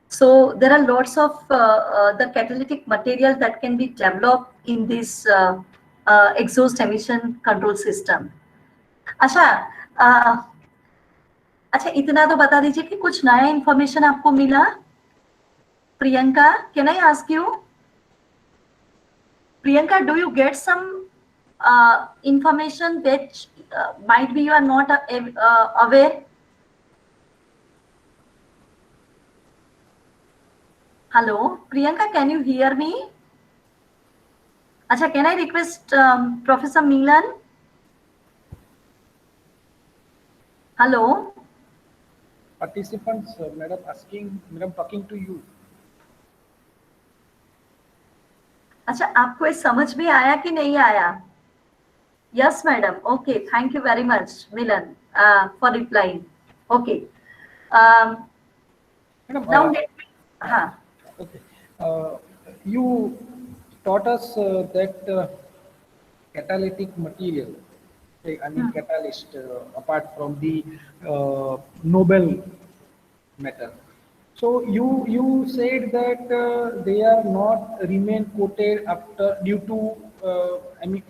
So there are lots of the catalytic material that can be developed in this exhaust emission control system. अच्छा, uh, अच्छा इतना तो बता दीजिए कि कुछ नया information आपको मिला. Priyanka, can I ask you? Priyanka, do you get some information which might be you are not aware? Hello, Priyanka, can you hear me? Acha, can I request Professor Milan? Hello. Participants, madam asking, madam talking to you. अच्छा, आपको ये समझ में आया कि नहीं आया? Yes, madam. Okay, thank you very much, Milan, for replying. Okay. Madam, Now let me. okay. You taught us that catalytic material, I mean catalyst, apart from the noble metal. So you said that they are not remain coated after due to I mean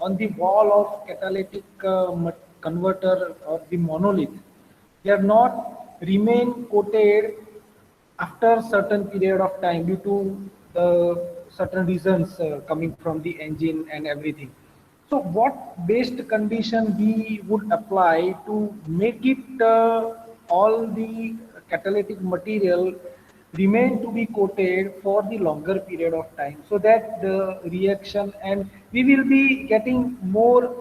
on the wall of catalytic converter or the monolith, they are not remain coated after certain period of time due to the certain reasons coming from the engine and everything. So what best condition we would apply to make it all the catalytic material remain to be coated for the longer period of time, so that the reaction and we will be getting more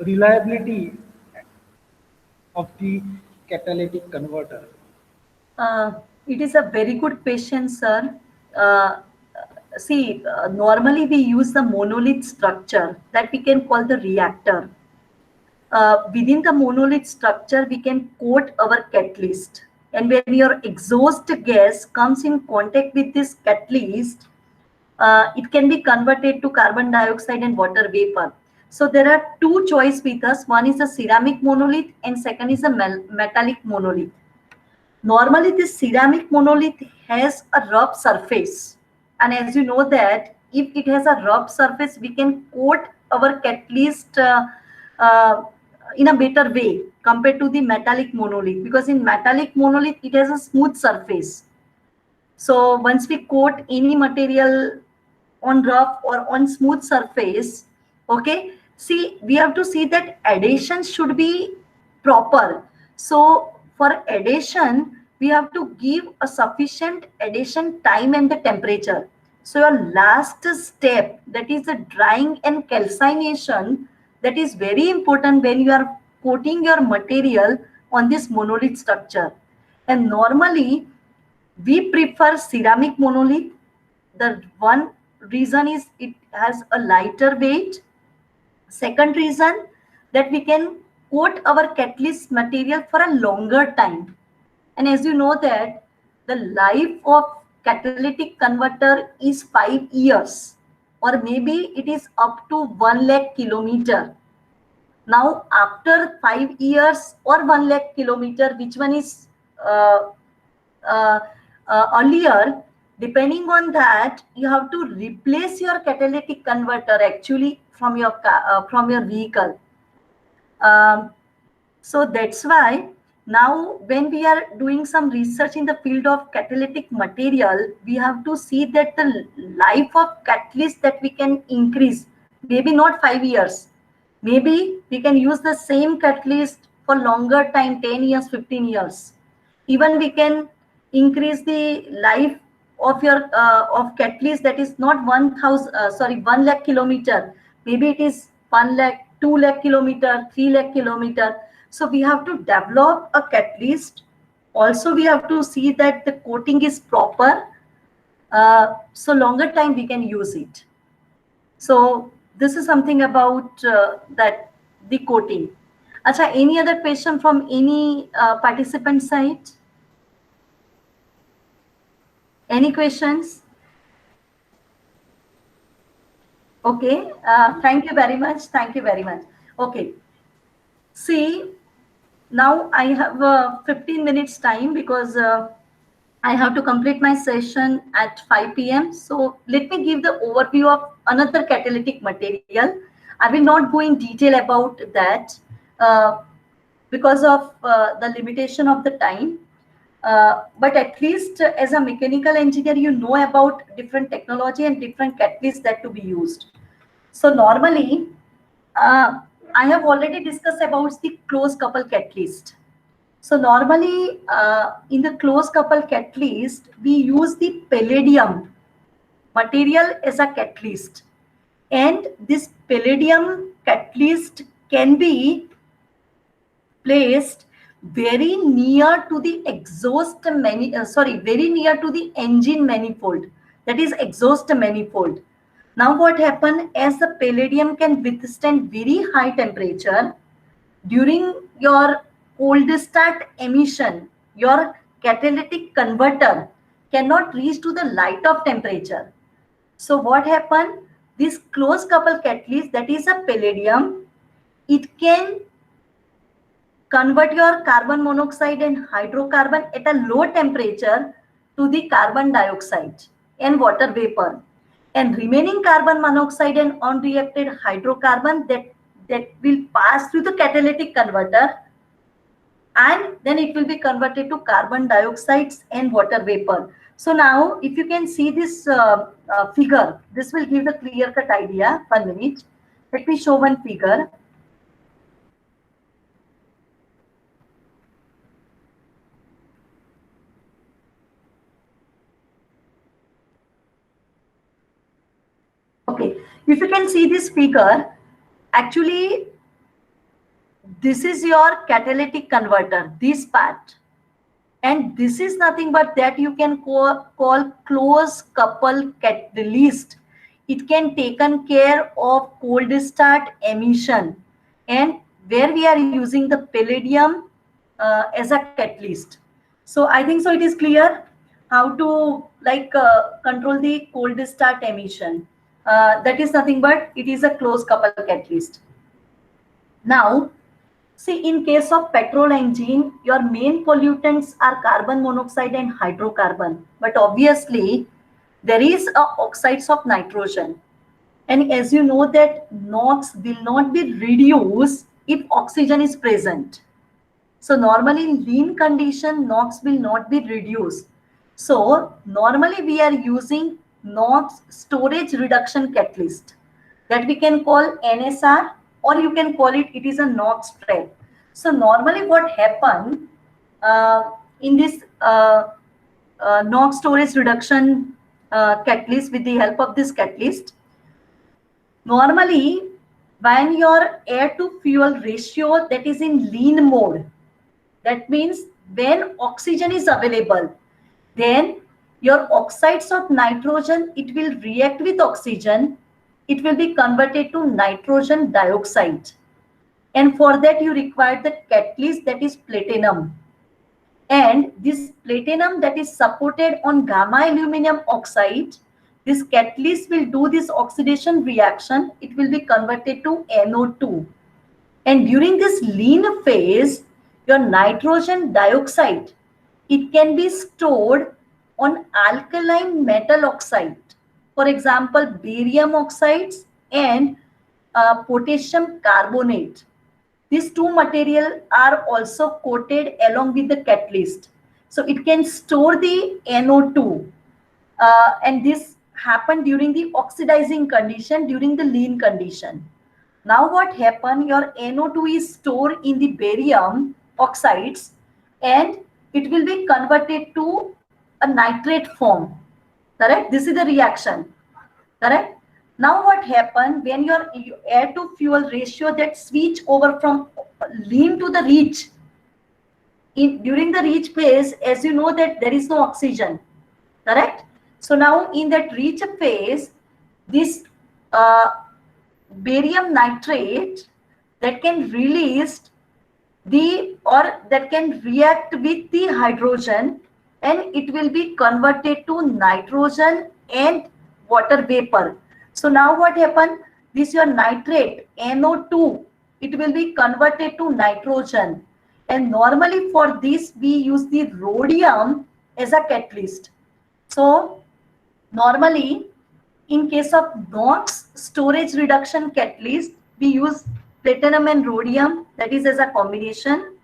reliability of the catalytic converter. It is a very good question, sir. Uh, see, normally we use the monolith structure that we can call the reactor. Within the monolith structure, we can coat our catalyst. And when your exhaust gas comes in contact with this catalyst, it can be converted to carbon dioxide and water vapor. So there are two choices with us. One is a ceramic monolith and second is a metallic monolith. Normally, this ceramic monolith has a rough surface. And as you know that if it has a rough surface, we can coat our catalyst uh, in a better way compared to the metallic monolith, because in metallic monolith, it has a smooth surface. So once we coat any material on rough or on smooth surface, okay, see, we have to see that adhesion should be proper. So for adhesion, we have to give a sufficient adhesion time and the temperature. So your last step, that is the drying and calcination, that is very important when you are coating your material on this monolith structure. And normally we prefer ceramic monolith. The one reason is it has a lighter weight. Second reason, that we can coat our catalyst material for a longer time. And as you know that the life of catalytic converter is 5 years, or maybe it is up to 1 lakh kilometer. Now after 5 years or 1 lakh kilometer, which one is uh, uh, earlier, depending on that, you have to replace your catalytic converter actually from your vehicle. Um, so that's why now when we are doing some research in the field of catalytic material, we have to see that the life of catalyst that we can increase, maybe not 5 years, maybe we can use the same catalyst for longer time, 10 years, 15 years. Even we can increase the life of your of catalyst, that is not 1 lakh kilometer, maybe it is 1 lakh, 2 lakh kilometer, 3 lakh kilometer. So we have to develop a catalyst. Also we have to see that the coating is proper, so longer time we can use it. So this is something about that, the coating. Acha, any other question from any participant side? Any questions? Okay, thank you very much. Thank you very much. Okay, see, now I have 15 minutes time because I have to complete my session at 5 p.m. So let me give the overview of another catalytic material. I will not go in detail about that because of the limitation of the time. But at least as a mechanical engineer, you know about different technology and different catalysts that to be used. So normally, I have already discussed about the closed couple catalyst. So normally in the closed couple catalyst, we use the palladium material as a catalyst. And this palladium catalyst can be placed very near to the very near to the engine manifold, that is exhaust manifold. Now what happened, as the palladium can withstand very high temperature, during your cold start emission, your catalytic converter cannot reach to the light of temperature. So what happened, this closed couple catalyst, that is a palladium, it can convert your carbon monoxide and hydrocarbon at a low temperature to the carbon dioxide and water vapor, and remaining carbon monoxide and unreacted hydrocarbon that will pass through the catalytic converter, and then it will be converted to carbon dioxides and water vapor. So now if you can see this figure, this will give the clear cut idea. 1 minute, let me show one figure. Okay, if you can see this figure, actually this is your catalytic converter, this part. And this is nothing but that you can call close couple catalyst. It can taken care of cold start emission, and where we are using the palladium as a catalyst. So I think so it is clear how to control the cold start emission. That is nothing but it is a close couple catalyst. Now, see, in case of petrol engine, your main pollutants are carbon monoxide and hydrocarbon. But obviously, there is a oxides of nitrogen. And as you know that NOx will not be reduced if oxygen is present. So normally in lean condition, NOx will not be reduced. So normally we are using NOx storage reduction catalyst that we can call NSR, or you can call it is a NOx trap. So normally what happen in this NOx storage reduction catalyst, with the help of this catalyst, normally when your air to fuel ratio that is in lean mode, that means when oxygen is available, then your oxides of nitrogen, it will react with oxygen. It will be converted to nitrogen dioxide. And for that you require the catalyst that is platinum. And this platinum that is supported on gamma aluminum oxide, this catalyst will do this oxidation reaction. It will be converted to NO2. And during this lean phase, your nitrogen dioxide, it can be stored on alkaline metal oxide. For example, barium oxides and potassium carbonate. These two materials are also coated along with the catalyst. So it can store the NO2. And this happened during the oxidizing condition, during the lean condition. Now what happened, your NO2 is stored in the barium oxides and it will be converted to a nitrate form. Correct? This is the reaction. Correct? Now what happened when your air to fuel ratio that switch over from lean to the reach. During the reach phase, as you know that there is no oxygen. Correct? So now in that reach phase, this barium nitrate that can release that can react with the hydrogen, and it will be converted to nitrogen and water vapor. So now what happened, this your nitrate NO2, it will be converted to nitrogen, and normally for this we use the rhodium as a catalyst. So normally in case of NOx storage reduction catalyst, we use platinum and rhodium, that is as a combination,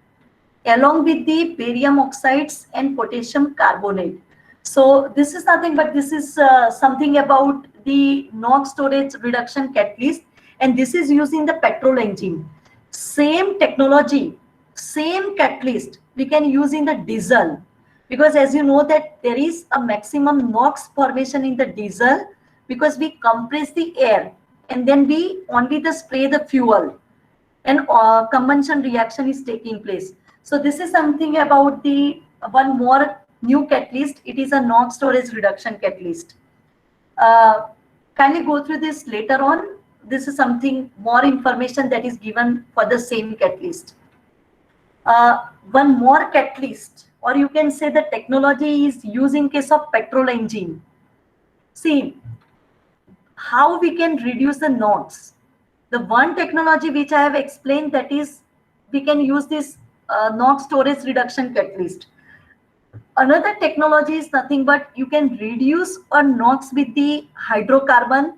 along with the barium oxides and potassium carbonate. So this is nothing but this is something about the NOx storage reduction catalyst, and this is using the petrol engine. Same technology, same catalyst we can use in the diesel, because as you know that there is a maximum NOx formation in the diesel, because we compress the air and then we only spray the fuel, and combustion reaction is taking place. So this is something about the one more new catalyst. It is a NOx storage reduction catalyst. Kindly go through this later on. This is something more information that is given for the same catalyst. One more catalyst, or you can say the technology is used in case of petrol engine. See, how we can reduce the NOx. The one technology which I have explained, that is we can use this NOx storage reduction catalyst. Another technology is nothing but you can reduce a NOx with the hydrocarbon,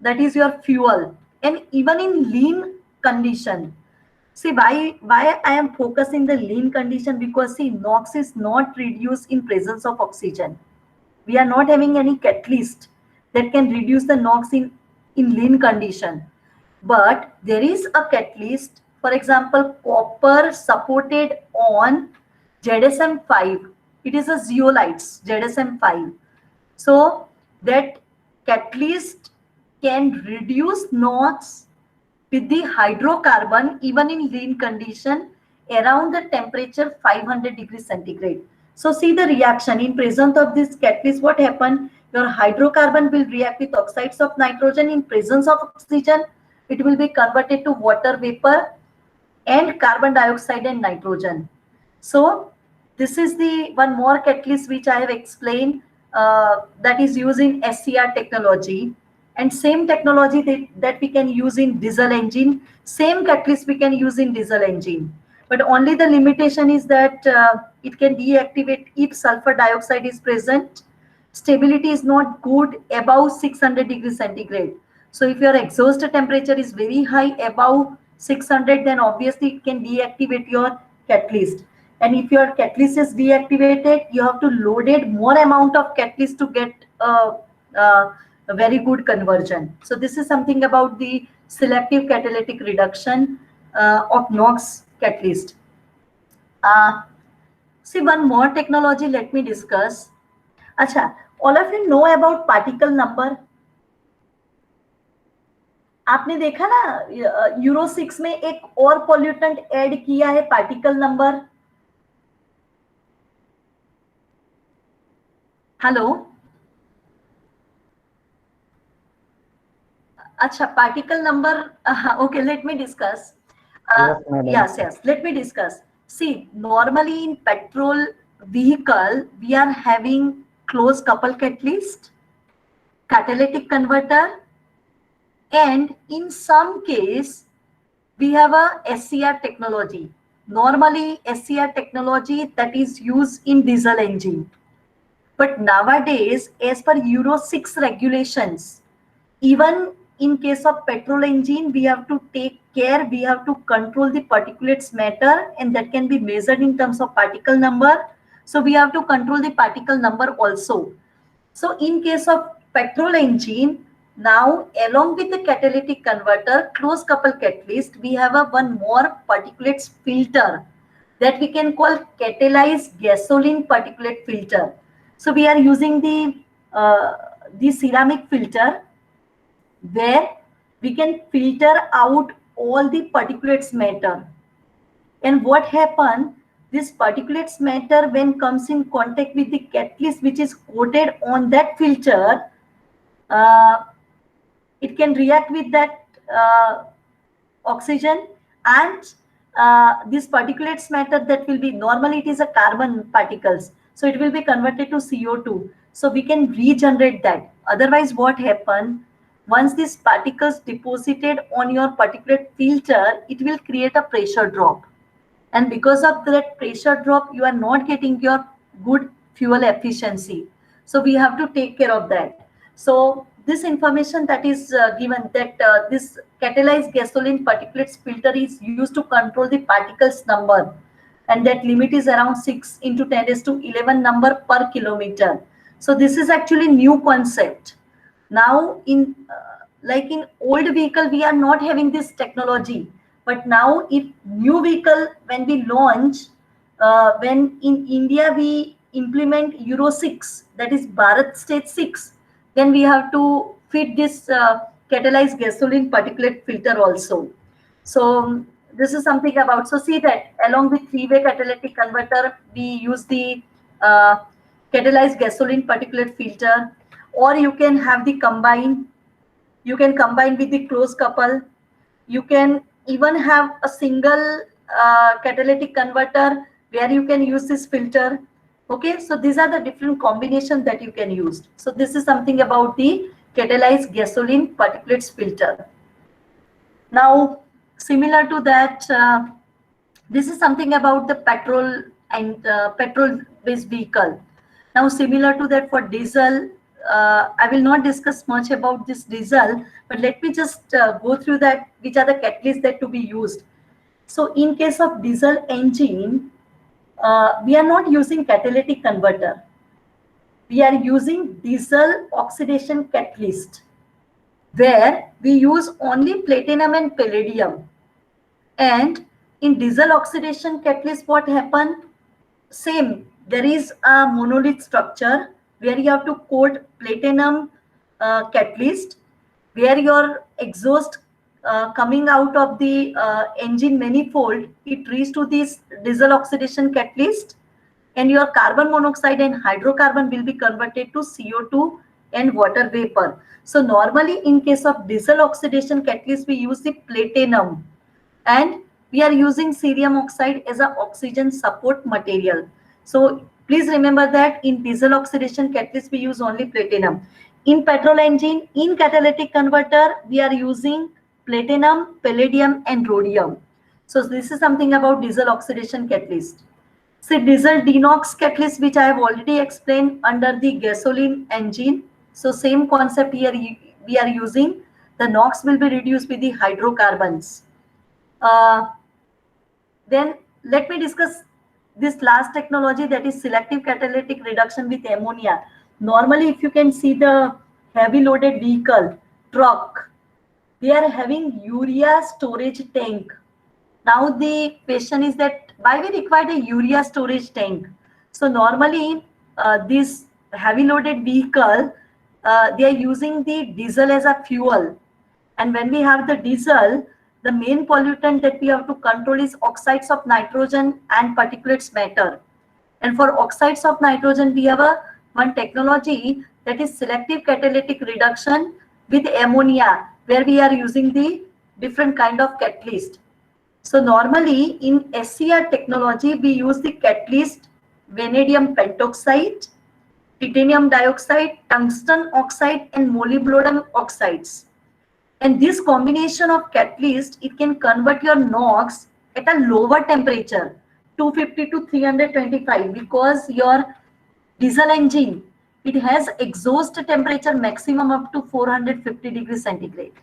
that is your fuel, and even in lean condition. See, why I am focusing the lean condition, because see, NOx is not reduced in presence of oxygen. We are not having any catalyst that can reduce the NOx in lean condition. But there is a catalyst, for example, copper supported on ZSM-5. It is a zeolites, ZSM-5. So that catalyst can reduce NOx with the hydrocarbon even in lean condition, around the temperature 500 degrees centigrade. So see the reaction in presence of this catalyst. What happened? Your hydrocarbon will react with oxides of nitrogen. In presence of oxygen, it will be converted to water vapor and carbon dioxide and nitrogen. So this is the one more catalyst which I have explained, that is used in SCR technology, and same technology that we can use in diesel engine, same catalyst we can use in diesel engine. But only the limitation is that it can deactivate if sulfur dioxide is present. Stability is not good above 600 degrees centigrade. So if your exhaust temperature is very high, above 600, then obviously it can deactivate your catalyst. And if your catalyst is deactivated, you have to load it more amount of catalyst to get a very good conversion. So this is something about the selective catalytic reduction of NOx catalyst. See one more technology, let me discuss. अच्छा, all of you know about particle number? आपने देखा ना euro 6 में एक और pollutant add किया है, particle number. Hello, अच्छा, particle number. Okay, let me discuss. Yes, madam. Yes, let me discuss. See, normally in petrol vehicle, we are having closed couple catalyst, catalytic converter, and in some case, we have a SCR technology. Normally, SCR technology that is used in diesel engine. But nowadays, as per Euro 6 regulations, even in case of petrol engine, we have to take care, we have to control the particulates matter, and that can be measured in terms of particle number. So we have to control the particle number also. So in case of petrol engine, now along with the catalytic converter, closed couple catalyst, we have a one more particulates filter that we can call catalyzed gasoline particulate filter. So we are using the ceramic filter where we can filter out all the particulates matter. And what happen? This particulates matter, when comes in contact with the catalyst which is coated on that filter, it can react with that oxygen, and this particulates matter that will be, normally it is a carbon particles, so it will be converted to CO2. So we can regenerate that. Otherwise what happen, once these particles deposited on your particulate filter, it will create a pressure drop, and because of that pressure drop, you are not getting your good fuel efficiency. So we have to take care of that. So this information that is given, that this catalyzed gasoline particulates filter is used to control the particles number, and that limit is around 6 into 10⁻11 number per kilometer. So this is actually new concept. Now in like in old vehicle, we are not having this technology. But now if new vehicle, when we launch, when in India we implement Euro 6, that is Bharat Stage 6, then we have to fit this catalyzed gasoline particulate filter also. So this is something about, so see that along with three-way catalytic converter, we use the catalyzed gasoline particulate filter, or you can have the combine, you can combine with the closed couple, you can even have a single catalytic converter where you can use this filter. Okay, so these are the different combinations that you can use. So this is something about the catalyzed gasoline particulates filter. Now similar to that, this is something about the petrol and petrol based vehicle. Now similar to that, for diesel, I will not discuss much about this diesel, but let me just go through that, which are the catalysts that to be used. So in case of diesel engine, we are not using catalytic converter. We are using diesel oxidation catalyst, where we use only platinum and palladium. And in diesel oxidation catalyst, what happened? Same, there is a monolith structure where you have to coat platinum catalyst, where your exhaust coming out of the engine manifold, it reaches to this diesel oxidation catalyst, and your carbon monoxide and hydrocarbon will be converted to CO2 and water vapor. So normally in case of diesel oxidation catalyst, we use the platinum, and we are using cerium oxide as an oxygen support material. So please remember that in diesel oxidation catalyst, we use only platinum. In petrol engine, in catalytic converter, we are using platinum, palladium, and rhodium. So this is something about diesel oxidation catalyst. So diesel denox catalyst, which I have already explained under the gasoline engine. So same concept here we are using. The NOx will be reduced with the hydrocarbons. Then let me discuss this last technology, that is selective catalytic reduction with ammonia. Normally, if you can see the heavy loaded vehicle, truck, they are having urea storage tank. Now the question is that why we require a urea storage tank? So normally this heavy loaded vehicle, they are using the diesel as a fuel. And when we have the diesel, the main pollutant that we have to control is oxides of nitrogen and particulates matter. And for oxides of nitrogen, we have one technology, that is selective catalytic reduction with ammonia, where we are using the different kind of catalyst. So normally in SCR technology, we use the catalyst vanadium pentoxide, titanium dioxide, tungsten oxide, and molybdenum oxides. And this combination of catalyst, it can convert your NOx at a lower temperature, 250 to 325, because your diesel engine, it has exhaust temperature maximum up to 450 degrees centigrade.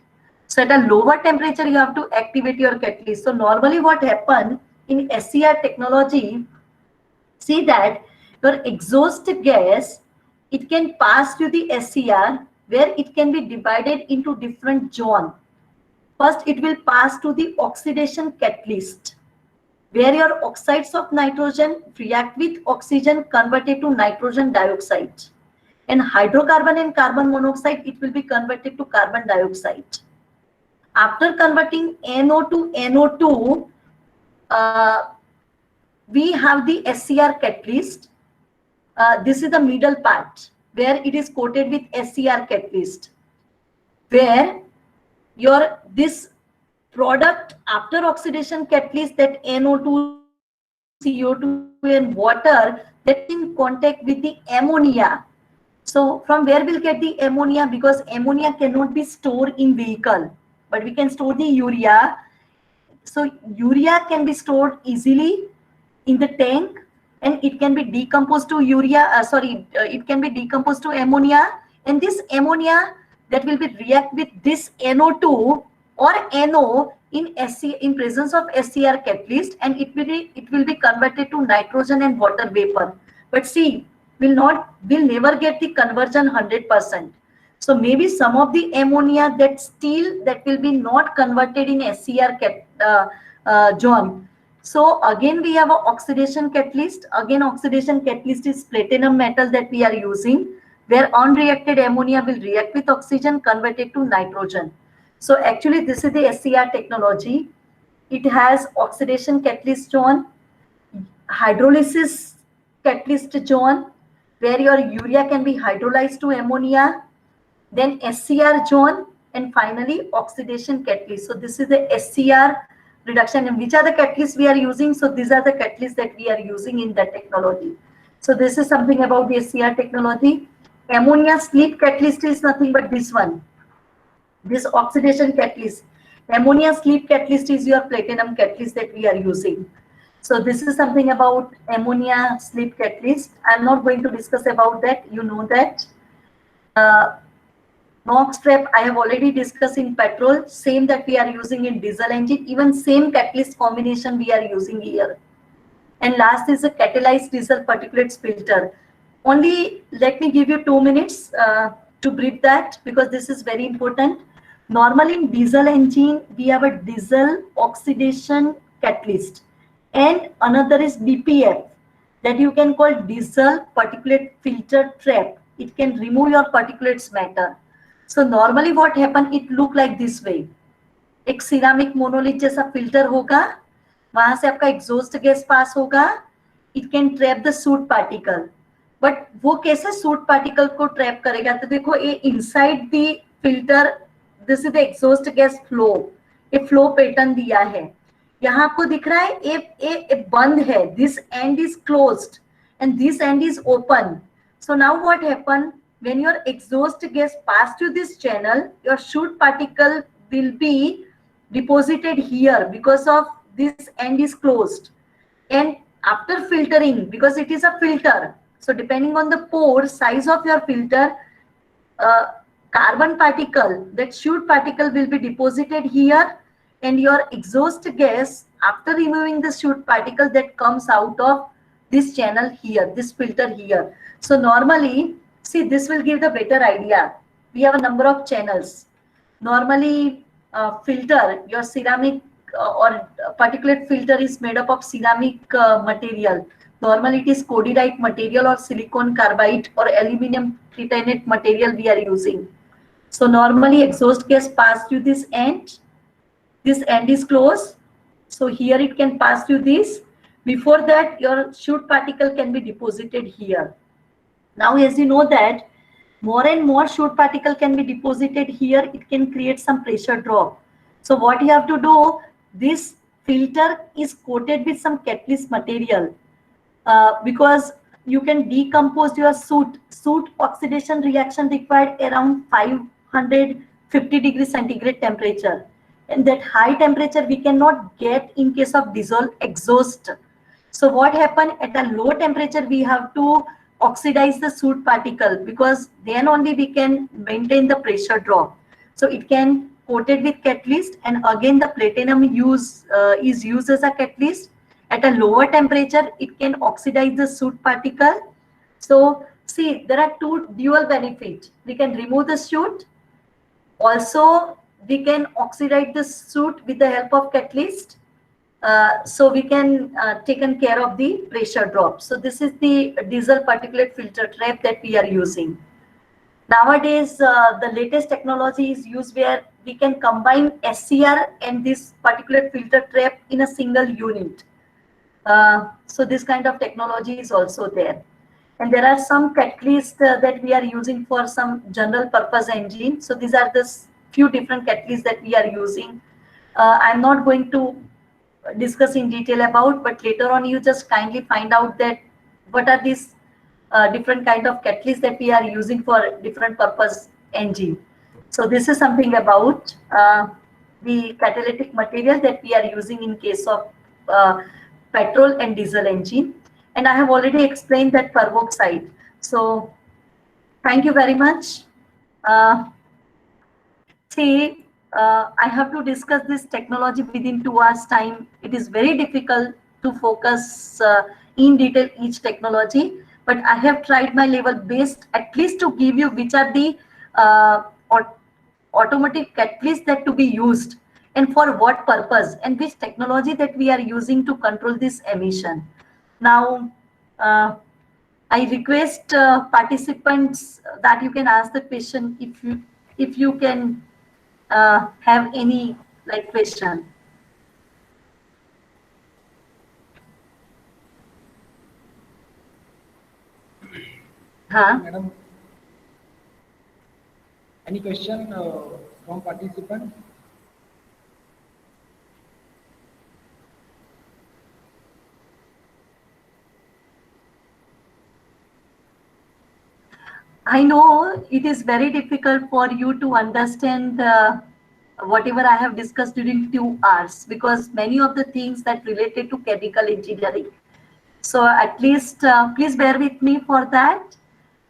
So at a lower temperature, you have to activate your catalyst. So normally what happens in SCR technology, see that your exhaust gas, it can pass to the SCR, where it can be divided into different zones. First, it will pass to the oxidation catalyst, where your oxides of nitrogen react with oxygen converted to nitrogen dioxide. And hydrocarbon and carbon monoxide, it will be converted to carbon dioxide. After converting NO to NO2, we have the SCR catalyst. This is the middle part, where it is coated with SCR catalyst, where your this product after oxidation catalyst, that NO2, CO2, and water, that in contact with the ammonia. So from where we'll get the ammonia, because ammonia cannot be stored in vehicle, but we can store the urea. So urea can be stored easily in the tank, and it can be decomposed to it can be decomposed to ammonia, and this ammonia that will be react with this NO2 or NO in presence of SCR catalyst, and it will be converted to nitrogen and water vapor. But see, we'll never get the conversion 100%. So maybe some of the ammonia that will be not converted in SCR zone. So again, we have an oxidation catalyst. Again, oxidation catalyst is platinum metal that we are using, where unreacted ammonia will react with oxygen, converted to nitrogen. So actually, this is the SCR technology. It has oxidation catalyst zone, hydrolysis catalyst zone, where your urea can be hydrolyzed to ammonia, then SCR zone, and finally oxidation catalyst. So this is the SCR reduction. And which are the catalysts we are using? So these are the catalysts that we are using in that technology. So this is something about the SCR technology. Ammonia sleep catalyst is nothing but this one, this oxidation catalyst. Ammonia sleep catalyst is your platinum catalyst that we are using. So this is something about ammonia sleep catalyst. I'm not going to discuss about that. You know that. NOx trap I have already discussed in petrol, same that we are using in diesel engine, even same catalyst combination we are using here. And last is a catalyzed diesel particulates filter. Only let me give you 2 minutes to brief that, because this is very important. Normally in diesel engine, we have a diesel oxidation catalyst, and another is DPF, that you can call diesel particulate filter trap. It can remove your particulates matter. So normally what happen, it look like this way. एक ceramic monolith जैसा filter होगा, वहां से आपका exhaust gas pass होगा, it can trap the suit particle. But वो कैसे suit particle को ट्रैप करेगा, तो देखो ये inside the filter, this is the exhaust gas flow, ये फ्लो पैटर्न दिया है। यहाँ आपको दिख रहा है ये बंद है, this and is closed and this end is open. So now what happen, when your exhaust gas pass through this channel, your soot particle will be deposited here because of this end is closed. And after filtering, because it is a filter, so depending on the pore size of your filter, uh, carbon particle, that soot particle will be deposited here, and your exhaust gas, after removing the soot particle, that comes out of this channel here, this filter here. So normally, see, this will give the better idea. We have a number of channels. Normally, filter, your ceramic or particulate filter is made up of ceramic material. Normally, it is cordierite material or silicon carbide or aluminum titanate material we are using. So normally, exhaust gas pass through this end. This end is closed. So here it can pass through this. Before that, your soot particle can be deposited here. Now, as you know that more and more soot particle can be deposited here, it can create some pressure drop. So what you have to do, this filter is coated with some catalyst material, because you can decompose your soot. Soot oxidation reaction required around 550 degrees centigrade temperature. And that high temperature we cannot get in case of dissolved exhaust. So what happened, at a low temperature we have to oxidize the soot particle, because then only we can maintain the pressure drop. So it can coated with catalyst, and again the platinum is used as a catalyst. At a lower temperature it can oxidize the soot particle. So see, there are two dual benefits. We can remove the soot, also we can oxidize the soot with the help of catalyst. So we can taken care of the pressure drop. So this is the diesel particulate filter trap that we are using. Nowadays, the latest technology is used where we can combine SCR and this particulate filter trap in a single unit. So this kind of technology is also there. And there are some catalysts that we are using for some general purpose engine. So these are the few different catalysts that we are using. I'm not going to discuss in detail about, but later on you just kindly find out that what are these different kind of catalysts that we are using for different purpose engine. So this is something about the catalytic material that we are using in case of petrol and diesel engine. And I have already explained that peroxide. So thank you very much. See, I have to discuss this technology within 2 hours time. It is very difficult to focus in detail each technology, but I have tried my level best at least to give you which are the automotive catalysts that to be used and for what purpose, and which technology that we are using to control this emission. Now, I request participants that you can ask the question if you can have any like question. Madam, any question from participant? I know it is very difficult for you to understand whatever I have discussed during 2 hours, because many of the things that related to chemical engineering. So at least please bear with me for that.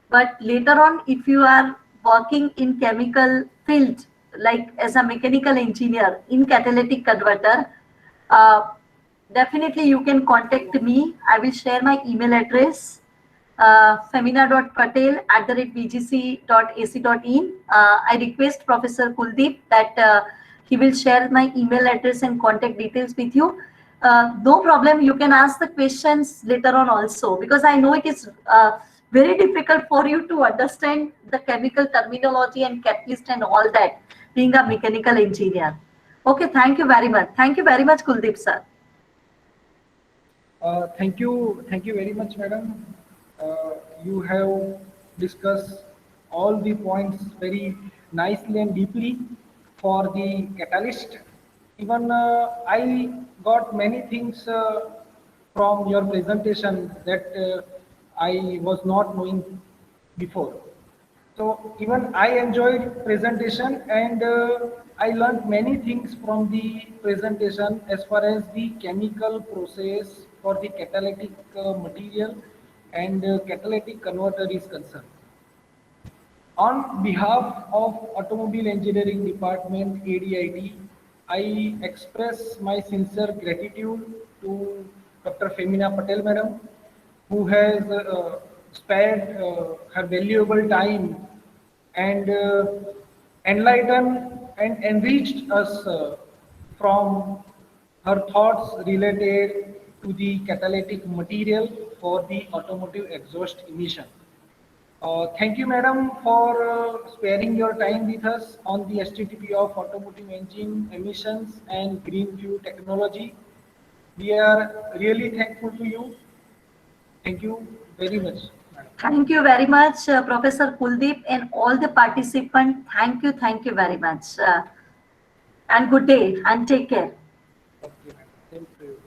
But later on, if you are working in chemical field, like as a mechanical engineer in catalytic converter, definitely you can contact me. I will share my email address, femina.patel@vgc.ac.in. I request Professor Kuldeep that he will share my email address and contact details with you. No problem, you can ask the questions later on also, because I know it is very difficult for you to understand the chemical terminology and catalyst and all that, being a mechanical engineer. Okay, thank you very much. Thank you very much, Kuldeep sir. Thank you very much, madam. You have discussed all the points very nicely and deeply for the catalyst. Even I got many things from your presentation that I was not knowing before. So even I enjoyed presentation and I learned many things from the presentation as far as the chemical process for the catalytic material and catalytic converter is concerned. On behalf of Automobile Engineering Department ADIT, I express my sincere gratitude to Dr. Femina Patel madam, who has spared her valuable time and enlightened and enriched us from her thoughts related to the catalytic material for the automotive exhaust emission. Thank you, madam, for sparing your time with us on the STTP of automotive engine emissions and green fuel technology. We are really thankful to you. Thank you very much, madam. Thank you very much, Professor Kuldeep, and all the participants. Thank you very much. And good day and take care. Okay, madam. Thank you.